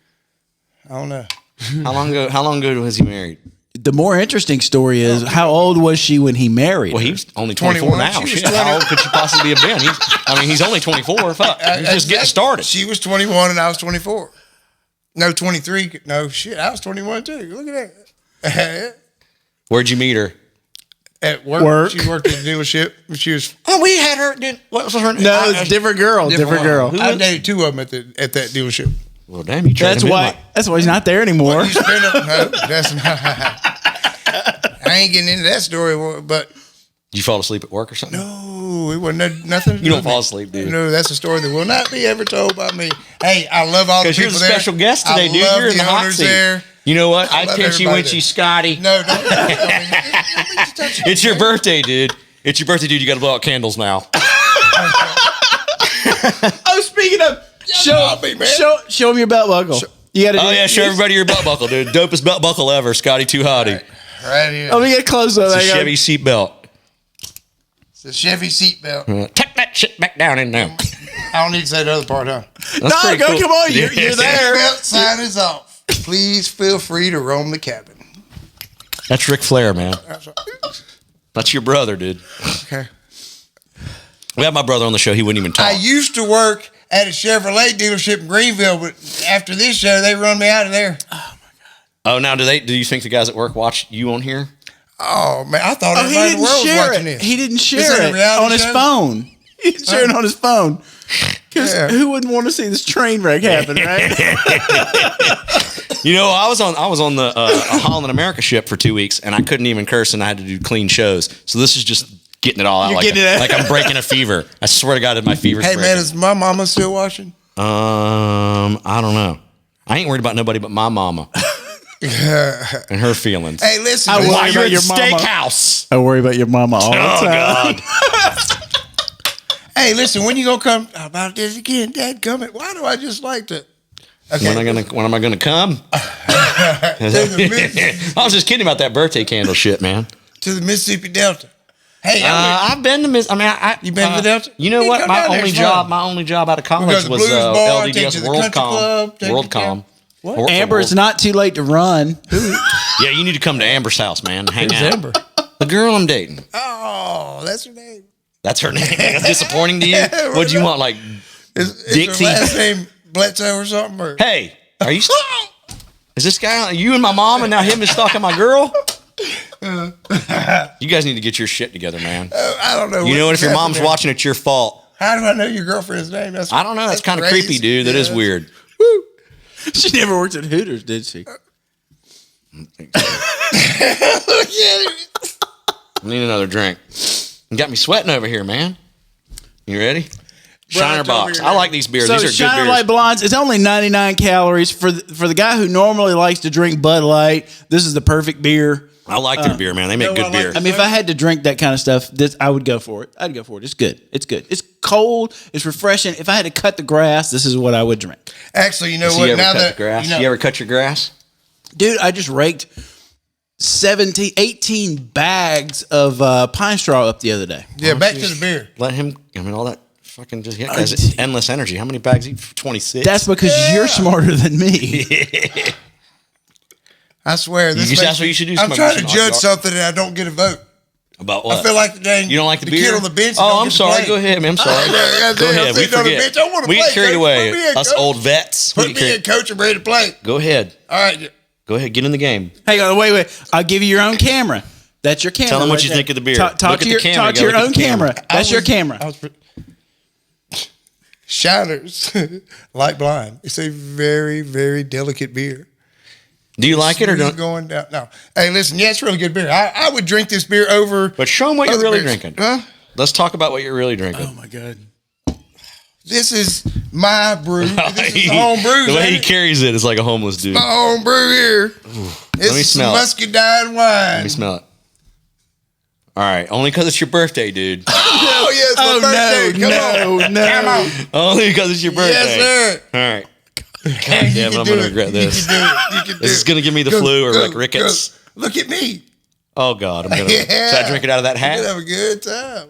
I don't know. How long ago was he married? The more interesting story is how old was she when he married? Well, her? he's only 24 now. Shit, how old could she possibly have been? He's only 24. Fuck, he's just getting started. She was 21 and I was 24. No, 23. No, shit, I was 21 too. Look at that. Where'd you meet her? At work. She worked at the dealership. She was. Oh, we had her. What was her name? No, it's different girl. Different girl. I dated two of them at that dealership. Well, damn, you. That's why he's not there anymore. No, that's not. I ain't getting into that story, but. Did you fall asleep at work or something? No, it wasn't nothing. You don't fall asleep, dude. No, that's a story that will not be ever told by me. Hey, I love all the people there. Because you're the special guest today, dude. You're in the hot seat. There. You know what? I'd pinch you with you, Scotty. No, don't. It's your birthday, dude. It's your birthday, dude. You got to blow out candles now. Oh, speaking of, show him your belt buckle. You got to. Oh yeah, show everybody your belt buckle, dude. Dopest belt buckle ever, Scotty Too Hotty. Right here. Let me get close up. It's a Chevy seat belt. It's a Chevy seat belt. Tuck that shit back down in there. I don't need to say the other part, huh? That's pretty cool. Come on, you're there. Belt sign is off. Please feel free to roam the cabin. That's Ric Flair, man. That's your brother, dude. Okay. We had my brother on the show. He wouldn't even talk. I used to work at a Chevrolet dealership in Greenville, but after this show, they run me out of there. Oh, my God. Oh, now do you think the guys at work watch you on here? Oh, man. I thought everybody in the world was watching this. He didn't share it on his phone. He didn't share it on his phone. Because who wouldn't want to see this train wreck happen, right? You know, I was on the Holland America ship for 2 weeks, and I couldn't even curse, and I had to do clean shows. So this is just getting it all out, like I'm breaking a fever. I swear to God, my fever's breaking. Man, is my mama still watching? I don't know. I ain't worried about nobody but my mama and her feelings. Hey, listen, I worry about your steakhouse. I worry about your mama all the time. God. Hey, listen, when you gonna come? How about this again, Dad? Coming? Why do I just like to? Okay. When am I gonna come? I was just kidding about that birthday candle shit, man. To the Mississippi Delta. Hey, I've been to you been to the Delta? You know what? My only job out of college was LDDS WorldCom. What? Amber, it's not too late to run. Yeah, you need to come to Amber's house, man. Hang out. Amber? The girl I'm dating. Oh, that's her name. That's her name. Disappointing to you? What do you want, like Dixie? Her last name Bledsoe or something? Or? Hey, are you? Is this guy you and my mom, and now him is stalking my girl? You guys need to get your shit together, man. I don't know. You know what? If your mom's watching, it's your fault. How do I know your girlfend's name? I don't know. That's kind of creepy, dude. That is weird. Woo. She never worked at Hooters, did she? Look at it. I need another drink. You got me sweating over here, man. You ready? Shiner Box. I like these beers. So these are good Shiner beers. Light Blondes. It's only 99 calories for the guy who normally likes to drink Bud Light. This is the perfect beer. I like their beer, man. They make good beer. I mean, if I had to drink that kind of stuff, I would go for it. I'd go for it. It's good. It's good. It's cold. It's refreshing. If I had to cut the grass, this is what I would drink. Actually, you know what? You ever cut the grass? You ever cut your grass? Dude, I just raked 18 bags of pine straw up the other day. Yeah, back to the beer. Let him, all that fucking just endless energy. How many bags? 26? That's because you're smarter than me. I swear. That's what you should do. I'm trying to judge something and I don't get a vote. About what? I feel like you don't like the beer? kid on the bench. Oh, I'm sorry. Go ahead, man. I'm sorry. Go ahead. We forget. We get carried away. Us old vets. Put me in, coach. I'm ready to play. Go ahead. All right. Go ahead. Get in the game. Hang on. Wait. I'll give you your own camera. That's your camera. Tell them what you think of the beer. Talk to your own camera. That's your camera. Shiners, Light Blind. It's a very, very delicate beer. Do you like it or don't? Going down. No. Hey, listen. Yeah, it's really good beer. I would drink this beer over. But show them what you're really drinking. Huh? Let's talk about what you're really drinking. Oh my God. This is my brew. This is home brew. The way he carries it is like a homeless dude. My home brew here. Let me smell it. Muscadine wine. Let me smell it. All right, only because it's your birthday, dude. Oh, yeah, it's my birthday. Come on. Only because it's your birthday. Yes, sir. All right. God damn it, I'm going to regret this. You can do it. This is going to give me the flu or like rickets. Look at me. Oh God, I'm gonna. Should I drink it out of that hat? You have a good time.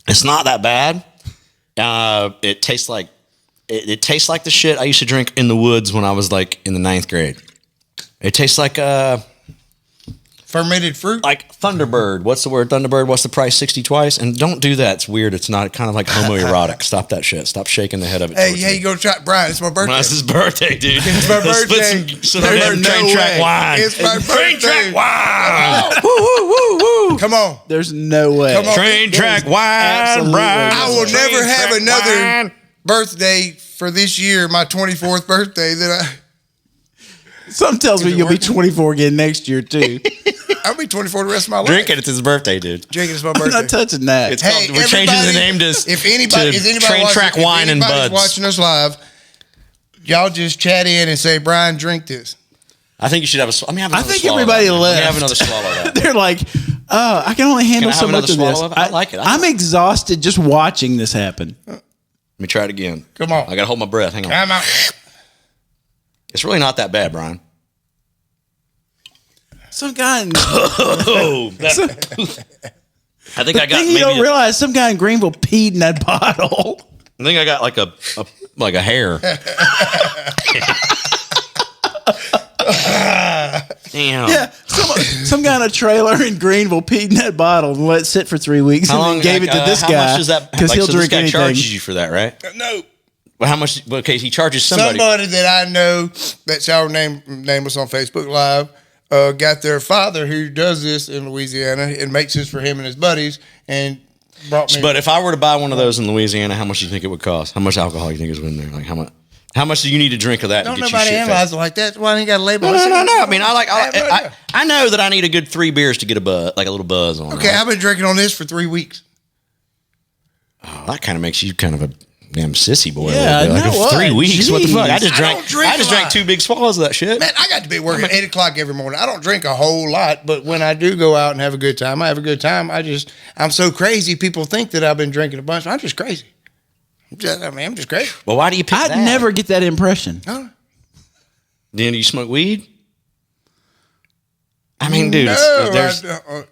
It's not that bad. It tastes like it tastes like the shit I used to drink in the woods when I was like in the 9th grade. It tastes like fermented fruit, like Thunderbird. What's the word? Thunderbird. What's the price? 60 twice. And don't do that. It's weird. It's not kind of like homoerotic. Stop that shit. Stop shaking the head of it. Hey, you go try Brian. It's my birthday. It's his birthday, dude. It's my birthday. Some train track wine. It's my train birthday. track wine. Woo, woo, woo, woo. Come on. There's no way. Come on. Train track wine, Brian. I will never have another birthday for this year, my 24th birthday. Something tells me you'll be 24 again next year too. I'll be 24 the rest of my life. Drink it. It's his birthday, dude. Drinking is my I'm birthday. not touching that. It's called, we're changing the name to if anybody, Train Track Wine and Buds. Watching us live, y'all just chat in and say, Brian, drink this. I think you should have a. Let me have another I think swallow everybody of that. left. Let me have another swallow of that. They're like, I can only handle Can I so have much of another this. swallow of it? I like it. I'm exhausted just watching this happen. Let me try it again. Come on. I got to hold my breath. Hang on. Come on. It's really not that bad, Brian. Some guy in, Oh, I think I got thing you maybe. don't realize, some guy in Greenville peed in that bottle. I think I got like a hair. Damn. Yeah, some guy in a trailer in Greenville peed in that bottle and let it sit for 3 weeks How and long then gave it to this how guy much does that? because he'll so drink this guy anything. charges you for that, right? No. Well, how much? Okay, he charges somebody. Somebody that I know that's our name us on Facebook Live got their father who does this in Louisiana and makes this for him and his buddies and brought me. But if I were to buy one of those in Louisiana, how much do you think it would cost? How much alcohol do you think is in there? Like how much? How much do you need to drink of that don't to get nobody you shit analyze faced? it like that. Why ain't got a label? No. I mean, I I know that I need a good 3 beers to get a buzz, like a little buzz on. Okay, right? I've been drinking on this for 3 weeks. Oh, that kind of makes you kind of a damn sissy boy. Yeah, a little bit. I know what? 3 weeks. What the fuck? I Jeez. just I drank. don't drink I just a drank lot. 2 big swallows of that shit. Man, I got to be working at 8 o'clock every morning. I don't drink a whole lot, but when I do go out and have a good time, I have a good time. I'm so crazy. People think that I've been drinking a bunch. I'm just crazy. I'm just crazy. Well, why do you pick I'd that? never get that impression. Huh? Then do you smoke weed? I mean, dude, No, there's. I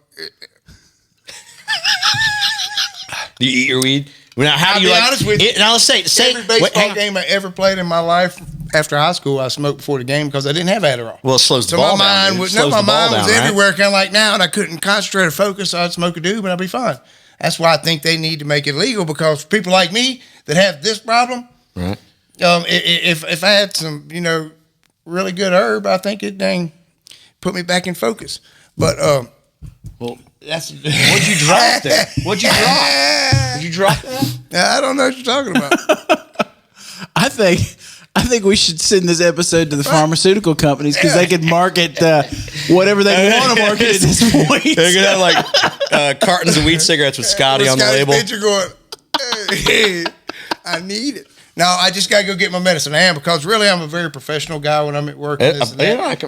Do you eat your weed? Now, how I'll do you be like? honest with you. Now, let's say every baseball game I ever played in my life after high school, I smoked before the game because I didn't have Adderall. Well, it slows the So ball my down. mind dude. was It slows my the ball mind was down, right? everywhere, kind of like now, and I couldn't concentrate or focus. So I'd smoke a doob and I'd be fine. That's why I think they need to make it legal because for people like me that have this problem, Right. if I had some really good herb, I think it dang put me back in focus. But Well, that's what'd you drop there? What'd you drop? Did you drop that? I don't know what you're talking about. I think we should send this episode to the pharmaceutical companies because they could market whatever they want to market at this point. They're gonna have like cartons of weed cigarettes with Scotty on the Scotty's label. picture going, hey, I need it. No, I just got to go get my medicine. I am because really I'm a very professional guy when I'm at work. And this and that.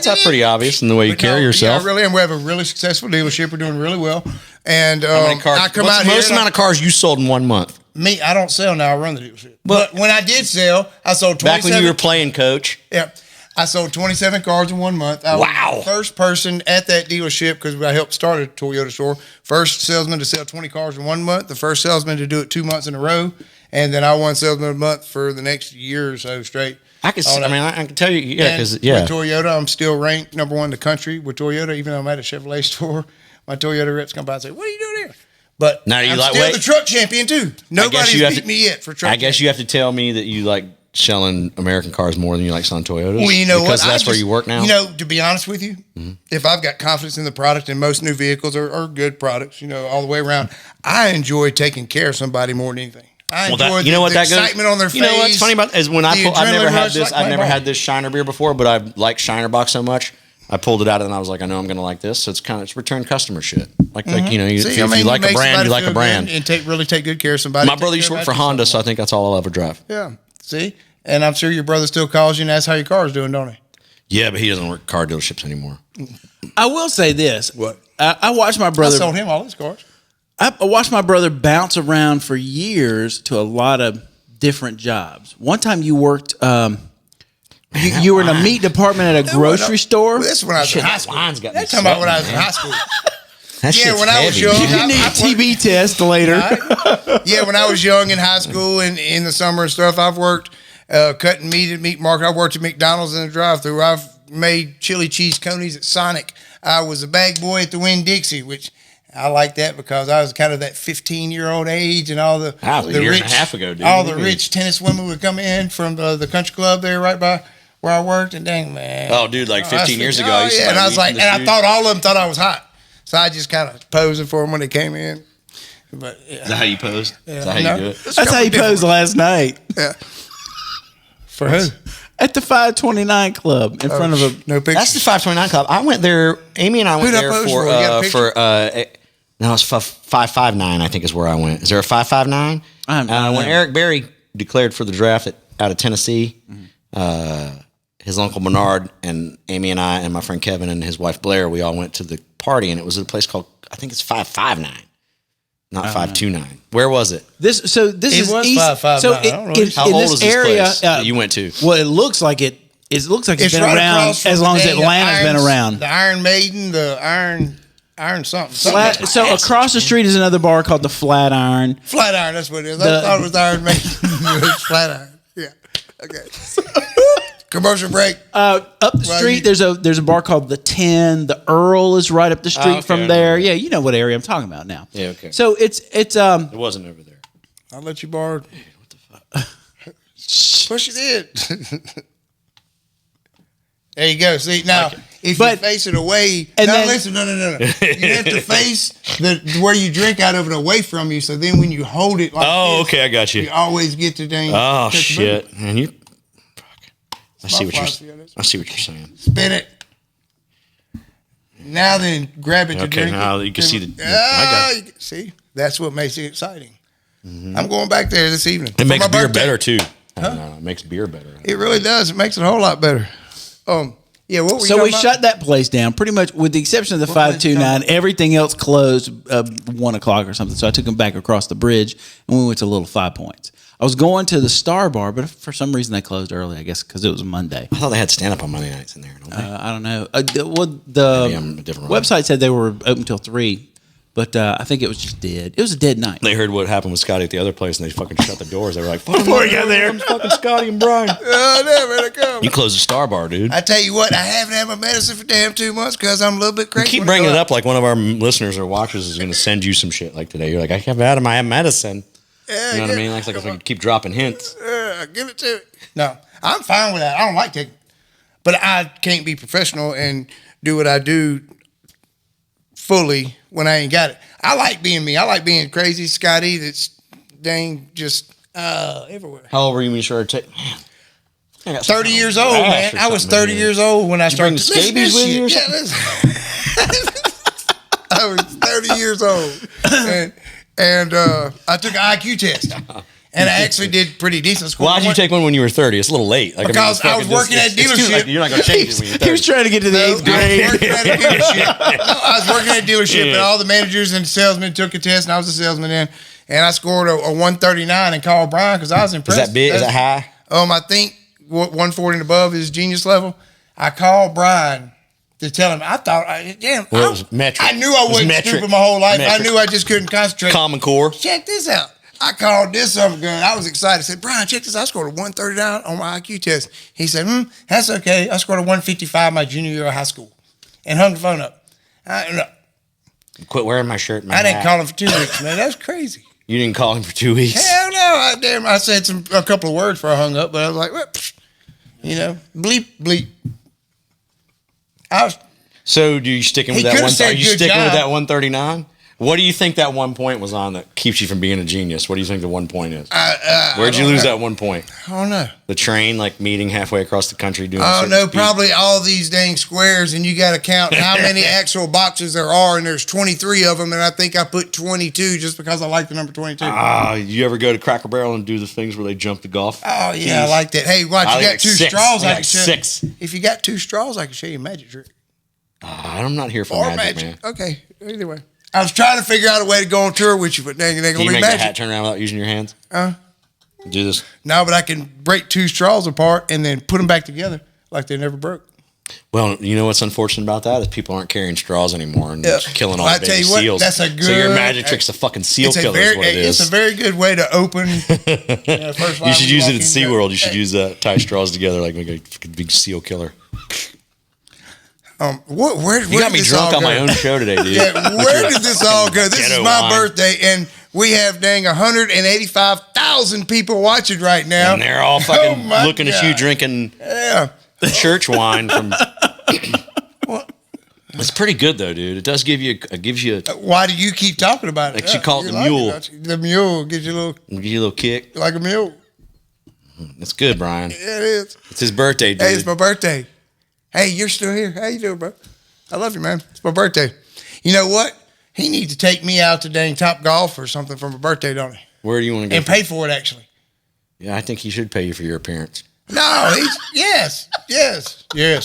That's pretty obvious in the way you carry yourself. Yeah, I really am. We have a really successful dealership. We're doing really well. And How many cars? I come What's out the here. most amount of cars you sold in 1 month? Me, I don't sell now. I run the dealership. But when I did sell, I sold 27. Back when you were playing coach. Yeah. I sold 27 cars in 1 month. I Wow. was the first person at that dealership because I helped start a Toyota store. First salesman to sell 20 cars in 1 month. The first salesman to do it 2 months in a row. And then I won salesman of the month for the next year or so straight. I can tell you, because With Toyota, I'm still ranked number 1 in the country with Toyota, even though I'm at a Chevrolet store. My Toyota reps come by and say, "What are you doing here?" But Now, I'm still the truck champion too. Nobody's beat me yet for truck. I guess you have to tell me that you like selling American cars more than you like selling Toyotas. Well, you know because what? that's where you work now. You know, to be honest with you, if I've got confidence in the product, and most new vehicles are good products, all the way around, I enjoy taking care of somebody more than anything. I enjoy the excitement on their face. You know what's funny about is when I've never had this. Like I've never had this Shiner beer before, but I like Shiner Box so much. I pulled it out and I was like, I know I'm going to like this. So it's return customer shit. Like if you like a brand, you like a brand, and really take good care of somebody. My brother used to work for Honda, so I think that's all I'll ever drive. Yeah. See, and I'm sure your brother still calls you and asks how your car's doing, don't he? Yeah, but he doesn't work car dealerships anymore. I will say this. What? I watched my brother. I sold him all his cars. I watched my brother bounce around for years to a lot of different jobs. One time you worked. Was You were in a meat department at a grocery store? Well, this is when I was in Shit, high that school. wine's got me That's talking about when I was sweating, in man. high school. That Yeah, shit's when I was heavy, young, man. You need a TB test later. Yeah, when I was young in high school and in the summer and stuff, I've worked cutting meat at meat market. I've worked at McDonald's in the drive-thru. I've made chili cheese conies at Sonic. I was a bag boy at the Winn-Dixie, which I like that because I was kind of that 15-year-old age, and all the That was the a year rich, and a half ago, dude. all the What do you rich tennis women would come in from the country club there right by where I worked, and dang man, Oh, dude, like 15 years ago, I used to and buy I was meat like, from and this I dude. thought all of them thought I was hot, so I just kind of posing for them when they came in. But yeah. Is that how you posed? Is that how No. you do it? It's That's how you different. posed last night Yeah. For who? at the 529 Club in front of a. No picture. That's the 529 Club. I went there. Amy and I went Who'd I there pose for for? You got a no, it's 559. I think is where I went. Is there a 559? I don't know. When Eric Berry declared for the draft out of Tennessee, his uncle Bernard and Amy and I and my friend Kevin and his wife Blair, we all went to the party, and it was at a place called, I think it's 559, not 529. Where was it? This is was east. 559. So I don't know. How in old this is this area place that you went to? Well, it looks like it. It looks like it's It's been right around across from as long as the dang Atlanta's been Irons- around. The Iron Maiden, the Iron something. So across the street is another bar called the Flatiron. Flatiron, that's what it is. The- I thought it was Iron Maiden. It's Flatiron. Yeah. Okay. Commercial break. Up the Well, street, there's a bar called the 10. The Earl is right up the street okay, from I there. know. Yeah, you know what area I'm talking about now. Yeah, okay. So it's It wasn't over there. I'll let you borrow. What the fuck? Push it in. There you go. See now, if you face it away, and now then- listen, no. You have to face where you drink out of it away from you. So then when you hold it, like Oh, this, okay, I got you. you always get the dang. Oh touch the shit, button. man, you. I see what philosophy you're. on this. I see what you're saying. Spin it. Now then, grab it to Okay, drink. now it. you can see the. I Ah, got. see, that's what makes it exciting. I'm going back there this evening. It for makes my beer birthday. better too. I don't know, it makes beer better. It really does. It makes it a whole lot better. Yeah. What were you so we talking about? shut that place down pretty much, with the exception of the What place you 529. talking about? Everything else closed 1 o'clock or something. So I took them back across the bridge and we went to Little 5 Points. I was going to the Star Bar, but for some reason they closed early. I guess because it was a Monday. I thought they had stand up on Monday nights in there. Don't they? I don't know. The Maybe I'm a different one. website said they were open till 3, but I think it was just dead. It was a dead night. They heard what happened with Scotty at the other place, and they fucking shut the doors. They were like, "Fuck, Before he got there. comes fucking Scotty and Brian." There it comes. You closed the Star Bar, dude. I tell you what, I haven't had my medicine for damn 2 months because I'm a little bit You crazy. keep when bringing I it go up like one of our listeners or watchers is going to send you some shit like today. You're like, I haven't had my medicine. Yeah, You know what I yeah. mean? Like if we keep dropping hints. Give it to it. No, I'm fine with that. I don't like taking it. But I can't be professional and do what I do fully when I ain't got it. I like being me. I like being crazy Scotty that's dang just everywhere. How old were you when you started taking? 30 years old, man. I was 30 years old when I started. bring scabies with you or Yeah, listen. I was 30 years old. And I took an IQ test. And I actually did pretty decent. Why did you take one when you were 30? It's a little late. Like, Because it's I was fucking working at it's too dealership. late. You're not going to change it when you're 30. He was trying to get to the 8th grade. I was working at a dealership. No, I was working at a dealership, and all the managers and salesmen took a test, and I was a salesman then. And I scored a 139 and called Brian because I was Is impressed. that big? Is that high? I think 140 and above is genius level. I called Brian to tell him. I thought, Well, it was metric. I knew It I was wasn't metric. stupid my whole life. Metric. I knew I just couldn't concentrate. Common Core. Check this out. I called this up gun. I was excited. I said, Brian, check this out. I scored a 139 on my IQ test. He said, that's okay. I scored a 155 my junior year of high school. And hung the phone up. No, Quit wearing my shirt. I didn't call him for 2 weeks, man. That's crazy. You didn't call him for 2 weeks. Hell no. I said a couple of words before I hung up, but I was like, well, bleep, bleep. So, do you sticking with He that coulda one? said Are you good sticking with job. that 139? What do you think that 1 point was on that keeps you from being a genius? What do you think the 1 point is? Where'd you lose that 1 point? I don't know. The train, like meeting halfway across the country doing. Oh certain no, speed? probably all these dang squares, and you got to count how many actual boxes there are, and there's 23 of them, and I think I put 22 just because I like the number 22. You ever go to Cracker Barrel and do the things where they jump the golf? Oh yeah, I keys? like that. Hey, watch, I you got like 2 six. straws. I I like can show six. you. If you got 2 straws, I can show you a magic trick. I'm not here for Or magic, man. Okay, either way. I was trying to figure out a way to go on tour with you, but dang, it ain't Can gonna you be make that magic. hat turn around without using your hands? Do this. No, but I can break 2 straws apart and then put them back together like they never broke. Well, you know what's unfortunate about that is people aren't carrying straws anymore and killing all the baby seals. That's a good. So your magic trick's a fucking seal killer. Is what it is. It's a very good way to open. First line you should use it at SeaWorld. You should use tie straws together like make a big seal killer. Where you got me drunk on my own show today, dude. Yeah, where did this all go? This is my birthday, and we have 185,000 people watching right now, and they're all fucking looking at you drinking church wine from. It's pretty good though, dude. It does gives you. Why do you keep talking about it? Like you call it the mule. The mule gives you a little kick, like a mule. It's good, Brian. Yeah, it is. It's his birthday, dude. Hey, it's my birthday. Hey, you're still here. How you doing, bro? I love you, man. It's my birthday. You know what? He needs to take me out to dang Top Golf or something for my birthday, don't he? Where do you want to go? And pay for it, actually. Yeah, I think he should pay you for your appearance. No, yes.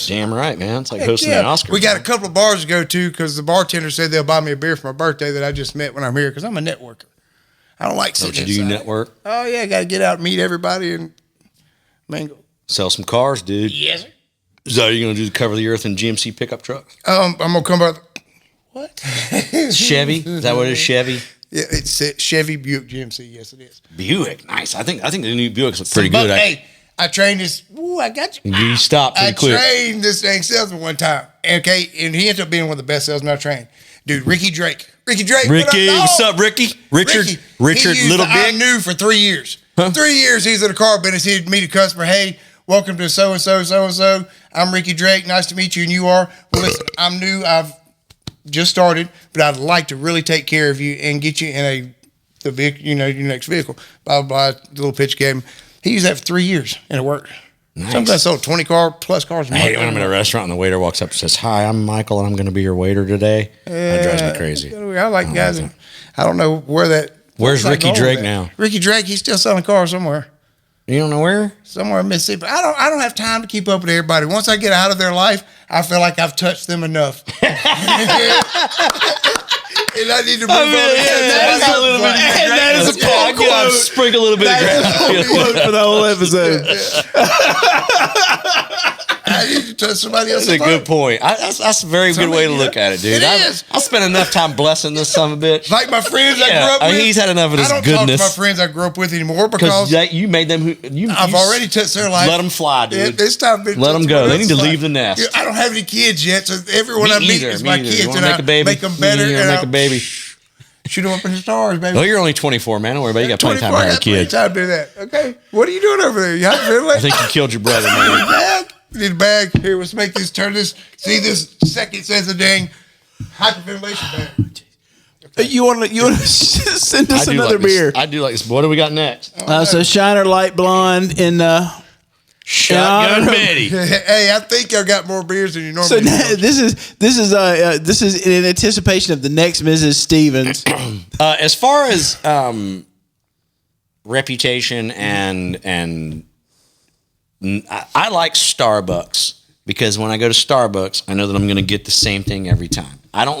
Damn right, man. It's like hosting an Oscar. We got a couple of bars to go to because the bartender said they'll buy me a beer for my birthday that I just met when I'm here because I'm a networker. I don't like sitting inside. Do you network? Oh, yeah. Got to get out and meet everybody and mingle. Sell some cars, dude. Yes, sir. So are you going to do the cover of the earth in GMC pickup trucks? I'm going to come back. What? Chevy? Is that what it is, Chevy? Yeah, it's Chevy Buick GMC. Yes, it is. Buick. Nice. I think the new Buicks look pretty good. Hey, I trained this. Ooh, I got you. You stopped pretty quick. I trained this dang salesman one time. Okay, and he ended up being one of the best salesmen I trained. Dude, Ricky Drake. Ricky, what's up, Ricky? Richard, Little Dick? I knew for 3 years. Huh? 3 years he's at a car business. He'd meet a customer. Hey, welcome to so-and-so. I'm Ricky Drake. Nice to meet you, and you are? Well, listen, I'm new. I've just started, but I'd like to really take care of you and get you in the vehicle, your next vehicle. Blah, blah, blah. The little pitch gave him. He used that for 3 years, and it worked. Nice. Sometimes I sold 20 plus cars. I hate when I'm in a restaurant and the waiter walks up and says, "Hi, I'm Michael, and I'm going to be your waiter today." That drives me crazy. I like guys. I don't know where that. Where's Ricky Drake now? Ricky Drake, he's still selling cars somewhere. You don't know where? Somewhere in Mississippi. I don't have time to keep up with everybody. Once I get out of their life, I feel like I've touched them enough. And I need to move on. That is a quote. I'll sprinkle a little bit of grass. Quote for the whole episode. I need to touch somebody else's That's a good point. That's a very good way to look at it, dude. I'll spend enough time blessing this son of a bitch. Like my friends I grew up with. He's had enough of this goodness. I don't talk to my friends I grew up with anymore because you made them. I've already touched their life. Let them fly, dude. It's time to let them go. They need to leave the nest. I don't have any kids yet, so everyone I meet is my kids, and I make them better. And make a baby. Shoot them up in the stars, baby. Well, you're only 24, man. Don't worry about it. You got plenty of time to have a kid. Time to do that. Okay. What are you doing over there? You I think you killed your brother, man. You need a bag. Here, let's make this, turn this. See, this second says a dang hyperventilation bag. Okay. You want to send us another beer? I do like this. What do we got next? So Shiner Light Blonde in Shotgun Betty. Hey, I think y'all got more beers than you normally do. So this is in anticipation of the next Mrs. Stevens. As far as reputation and I like Starbucks because when I go to Starbucks, I know that I'm going to get the same thing every time. Hang on.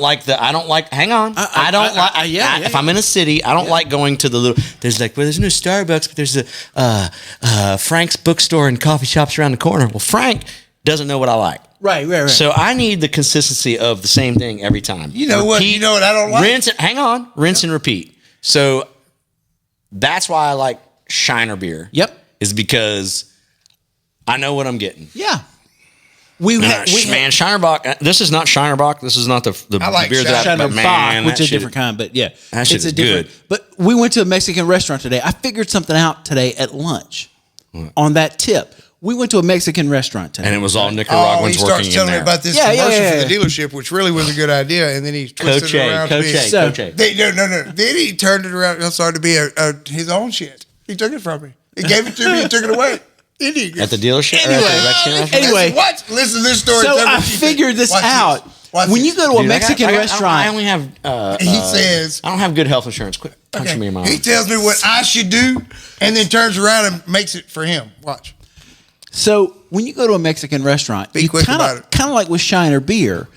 If I'm in a city, I don't like going to the little, there's no Starbucks, but there's a Frank's bookstore and coffee shops around the corner. Well, Frank doesn't know what I like. Right. So I need the consistency of the same thing every time. You know what I don't like? Rinse and repeat. So that's why I like Shiner beer. Yep. Is because I know what I'm getting. Yeah. Shiner Bock. This is not Shiner Bock. This is not the beer that Shiner Bock, which is a shit, different kind. But yeah, that shit is different. Good. But we went to a Mexican restaurant today. I figured something out today at lunch. On that tip, we went to a Mexican restaurant today, and it was all Nicaraguans he working starts telling me about this commercial for the dealership, which really was a good idea, and then he twisted it around. Coche. No. Then he turned it around. I'm sorry to be his own shit. He took it from me. He gave it to me and took it away. Idiot. At the dealership? Anyway. What? Listen to this story. So I figured this out. When you go to a Mexican restaurant. I only have, he says, I don't have good health insurance. Quit punching me in my He tells me what I should do and then turns around and makes it for him. Watch. So when you go to a Mexican restaurant, kind of like with Shiner beer,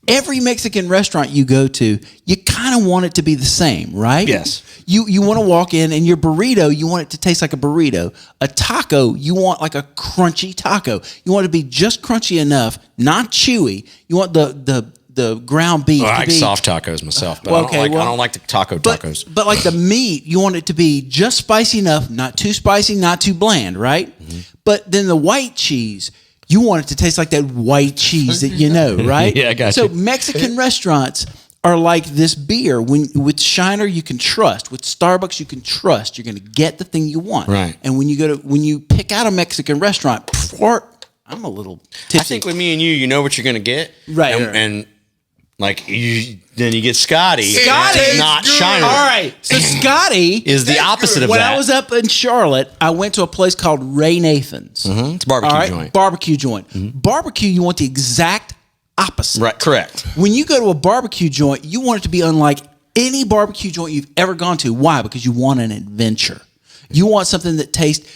every Mexican restaurant you go to, you kind kind of want it to be the same, right? Yes. You want to walk in and your burrito, you want it to taste like a burrito. A taco, you want like a crunchy taco. You want it to be just crunchy enough, not chewy. You want the ground beef. Well, I to like be soft tacos myself, but I don't like the tacos. But like the meat, you want it to be just spicy enough, not too spicy, not too bland, right? Mm-hmm. But then the white cheese, you want it to taste like that white cheese that you know, right? Yeah, I got you. So you. Mexican restaurants are like this beer. With Shiner, you can trust. With Starbucks, you can trust. You're going to get the thing you want. Right. And when you pick out a Mexican restaurant, I'm a little tipsy. I think with me and you know what you're going to get. Right. And like then you get Scotty. Scotty, not Shiner. All right. So Scotty is the opposite of when that. I was up in Charlotte, I went to a place called Ray Nathan's. Mm-hmm. It's a barbecue joint. Barbecue joint. Mm-hmm. Barbecue, you want the exact opposite. Right, correct. When you go to a barbecue joint, you want it to be unlike any barbecue joint you've ever gone to. Why? Because you want an adventure. You want something that tastes...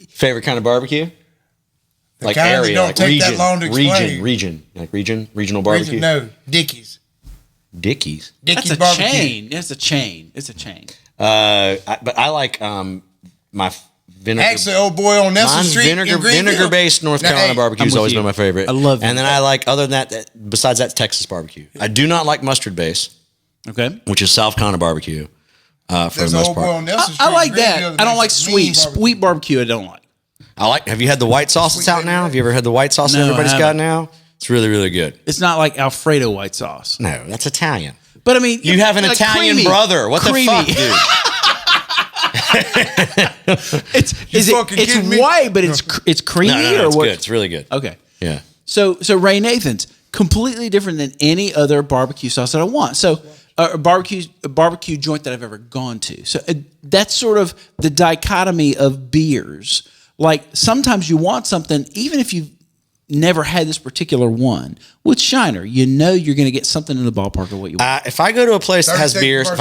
Favorite kind of barbecue? Like kind area, don't like take region, that long to explain. regional barbecue. No, Dickies. Dickies. That's a barbecue. chain. It's a chain. It's a chain. But I like my vinegar. Actually, old boy on Nelson Mine's Street vinegar-based North Carolina barbecue has always been my favorite. I love it. And then I like, other than that, besides that, Texas barbecue. I do not like mustard base, Okay. which is South Carolina barbecue for There's the an most old boy on part. Nelson Street. I like Greenville that. I don't like makes sweet. mean barbecue. Sweet barbecue, I don't like. Have you had the white sauce that's out now? Have you ever had the white sauce that No, I everybody's got haven't. now? It's really, really good. It's not like Alfredo white sauce. No, that's Italian. But I mean... You have an like Italian creamy. brother. What Creamy. the fuck, dude? It's white, but it's creamy No, or it's what? good. It's really good. Okay. Yeah. So Ray Nathan's completely different than any other barbecue sauce that I want. So a barbecue joint that I've ever gone to. So that's sort of the dichotomy of beers. Like sometimes you want something even if you've never had this particular one. With Shiner, you know you're going to get something in the ballpark of what you want. If I go to a place that has 30 beers, seconds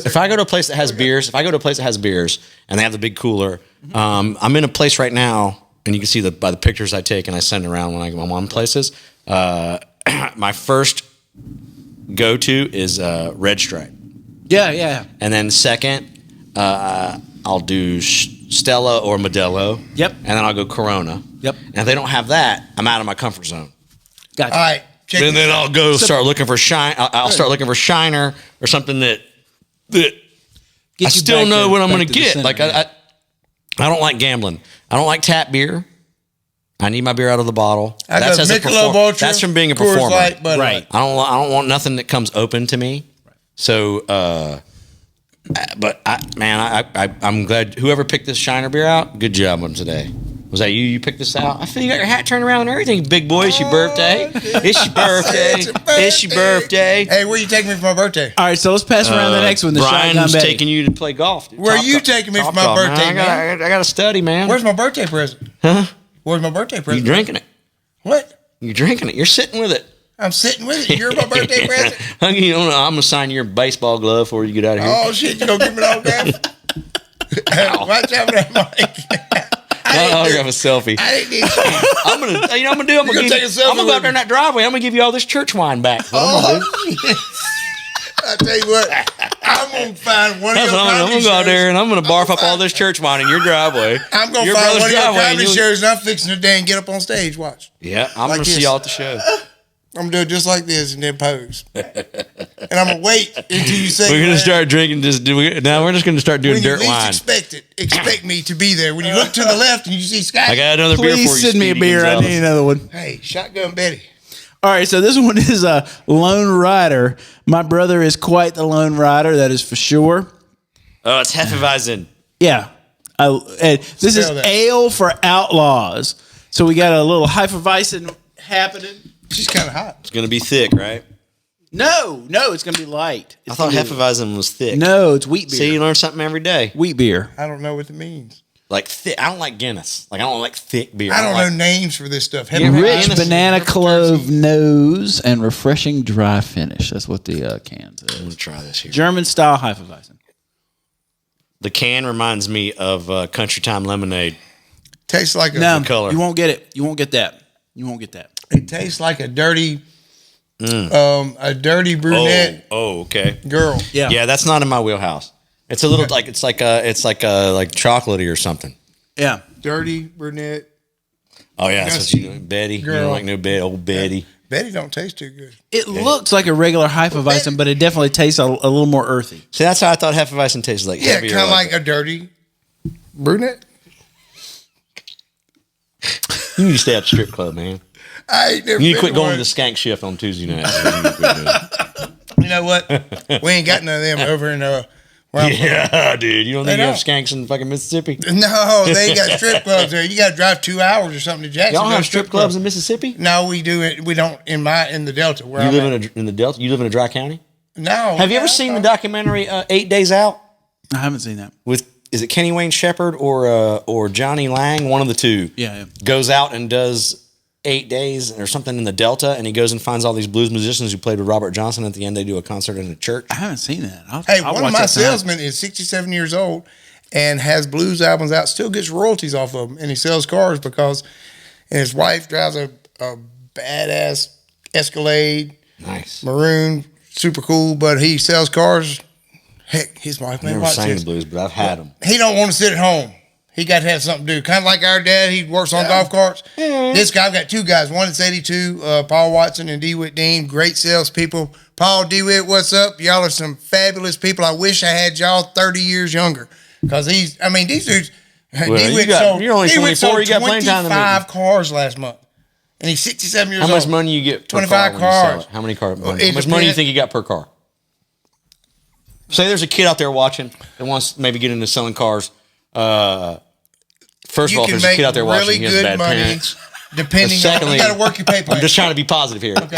if I go to a place that has beers, and they have the big cooler, I'm in a place right now, and you can see by the pictures I take and I send around when I'm on places. My first go-to is Red Stripe, Yeah. and then second, I'll do Stella or Modelo. Yep. And then I'll go Corona. Yep. And if they don't have that, I'm out of my comfort zone. Gotcha. All right. Check And this then out. I'll go start looking for I'll start looking for Shiner or something that Get I you still back know to- what I'm back going to to the get. center, Like yeah. I don't like gambling. I don't like tap beer. I need my beer out of the bottle. I got as a Michelob Ultra, That's from being a Coors performer. Light, Bud Right. Light. I don't want nothing that comes open to me. So, but I'm glad whoever picked this Shiner beer out. Good job on today. Was that you? You picked this out? I feel you got your hat turned around and everything, big boy. It's your birthday. It's your birthday. It's your birthday. Hey, where you taking me for my birthday? All right, so let's pass around the next one. The Brian's shotgun Betty. taking you to play golf. Dude. Where Top you golf. taking me Top for my golf, birthday, man? I got to study, man. Where's my birthday present? Huh? Where's my birthday You present? drinking it? What? You're drinking it. You're sitting with it. I'm sitting with it. You're my birthday present. I'm gonna sign your baseball glove before you get out of here. Oh shit! You gonna give me an autograph? Watch out for that mic. I'll have a selfie. I didn't need I'm gonna take a selfie. I'm gonna go out there in that driveway. I'm gonna give you all this church wine back. I tell you what, I'm gonna find one of your I'm comedy gonna go out there shows. and I'm gonna barf up all this church wine in your driveway. I'm gonna Your find brother's one of your driveway, and comedy you'll- shows, and I'm fixing to day and get up on stage. Watch. Yeah, I'm Like gonna see this. y'all at the show. I'm gonna do it just like this and then pose. And I'm gonna wait until you say We're gonna that. start drinking this. Now we're just gonna start doing When you dirt least wine. expect me to be there. When you look to the left and you see Scotty, I got another beer for you. Please send me a Speedy beer. I Gonzalez. need another one. hey, Shotgun Betty. All right, so this one is a Lone Rider. My brother is quite the Lone Rider, that is for sure. Oh, it's Hefeweizen. Yeah. And this is Spell that. ale for outlaws. So we got a little Hefeweizen happening. She's kind of hot. It's gonna be thick, right? No, it's going to be light. I thought Hefeweizen was thick. No, it's wheat beer. See, you learn something every day. Wheat beer. I don't know what it means. Like thick. I don't like Guinness. Like I don't like thick beer. I don't like, know names for this stuff. You ever had Rich Guinness? banana clove nose and refreshing dry finish. That's what the can I'm says. gonna try this here. German style Hefeweizen. The can reminds me of Country Time Lemonade. Tastes like a No, color. you won't get it. You won't get that. You won't get that. It tastes like a dirty a dirty brunette. Oh, okay. Girl. Yeah, that's not in my wheelhouse. It's a little like like chocolatey or something. Yeah. Dirty brunette. Oh yeah, that's what you know. Betty. Girl. You don't like no old Betty. Yeah. Betty don't taste too good. It looks like a regular Hefeweizen, but it definitely tastes a little more earthy. See, that's how I thought Hefeweizen tasted like. Yeah, kind of like a dirty brunette. You need to stay at the strip club, man. I ain't never You need to quit been going one. to the skank shift on Tuesday night. You know what? We ain't got none of them over in where I'm from. Yeah, dude. You don't think They you have don't. skanks in fucking Mississippi? No, they ain't got strip clubs there. You got to drive 2 hours or something to Jackson. Y'all have strip clubs in Mississippi? No, we do it. We don't in the Delta. Where You I'm live at. in the Delta? You live in a dry county? No. Have you ever seen the documentary 8 Days Out? I haven't seen that. Is it Kenny Wayne Shepherd or Johnny Lang? One of the two. Yeah. Goes out and does 8 days or something in the Delta, and he goes and finds all these blues musicians who played with Robert Johnson. At the end, they do a concert in a church. I haven't seen that. Hey, one of my salesmen is 67 years old and has blues albums out, still gets royalties off of them, and he sells cars because his wife drives a badass Escalade, Nice. maroon, super cool, but he sells cars. Heck, his wife, I've man, never watch sang the this. blues, but I've had them. He don't want to sit at home. He got to have something to do. Kind of like our dad. He works on golf carts. This guy, I've got two guys. One that's 82, Paul Watson and DeWitt Dean. Great salespeople. Paul, DeWitt, what's up? Y'all are some fabulous people. I wish I had y'all 30 years younger. Because these dudes, you're only 24. You got plenty of time to 25 cars last month. And he's 67 years How old. much money you get per 25 car when you sell cars. it? How many cars? Well, How much money do you think you got per car? Say there's a kid out there watching that wants to maybe get into selling cars. First of all, if there's a kid out there watching, he has bad parents. Depending Secondly, on, you got to work your pay plan. I'm just trying to be positive here. Okay.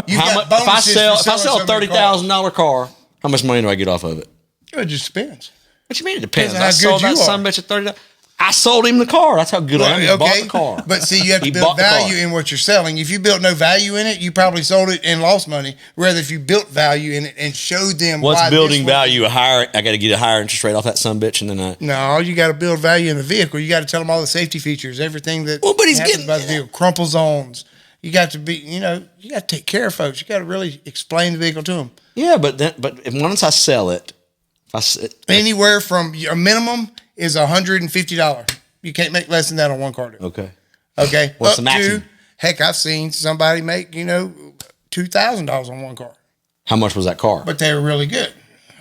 You've How got much, if I bonuses sell for selling a so many $30,000 car, how much money do I get off of it? It just depends. What you mean it depends? Depends on I how sold good that you son are. of a bitch at $30. I sold him the car. That's how good I am. He bought the car. But see, you have to He build bought the car. value in what you're selling. If you built no value in it, you probably sold it and lost money. Rather, if you built value in it and showed them What's why building this value? I got to get a higher interest rate off that son of a bitch, and then No, you got to build value in the vehicle. You got to tell them all the safety features, everything that Well, but he's happens getting- about the vehicle. Crumple zones. You got to be, you got to take care of folks. You got to really explain the vehicle to them. yeah, but once I sell it, Anywhere from a minimum is $150. You can't make less than that on one car. okay. Okay. What's Up the maximum? to, heck, I've seen somebody make, $2,000 on one car. How much was that car? But they were really good.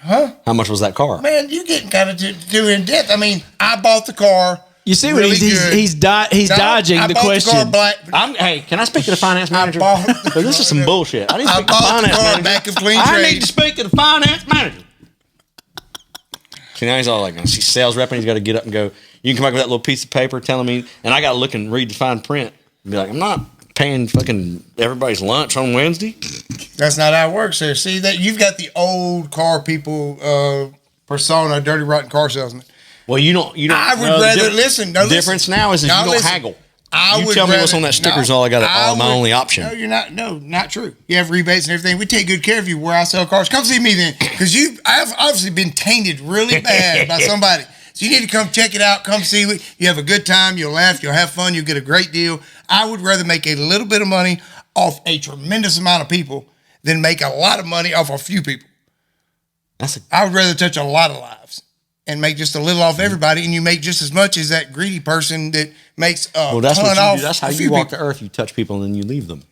How much was that car? Man, you're getting kind of too in depth. I mean, I bought the car. You see what really he's good. dodging I the bought question. car black. Hey, can I speak to the finance manager? bought- Because this is some bullshit. I need to I speak to the bought the finance car manager. back of clean I trade. need to speak to the finance manager. See, now he's all like, he's sales rep, and he's got to get up and go, you can come back with that little piece of paper telling me, and I got to look and read the fine print and be like, I'm not paying fucking everybody's lunch on Wednesday. That's not how it works there. See, that you've got the old car people persona, dirty, rotten car salesman. Well, you don't. I would no, the rather di- listen. No, difference listen. now is that Now you don't listen. haggle. I You would tell me what's rather- on that sticker is no, all I got. I My would- only option. No, you're not. No, not true. You have rebates and everything. We take good care of you where I sell cars. Come see me then, because I've obviously been tainted really bad by somebody. So you need to come check it out. Come see me. You have a good time. You'll laugh. You'll have fun. You'll get a great deal. I would rather make a little bit of money off a tremendous amount of people than make a lot of money off a few people. I would rather touch a lot of lives and make just a little off everybody, and you make just as much as that greedy person that makes a Well, that's ton what you off do. That's how a you few walk people. the earth. You touch people and then you leave them.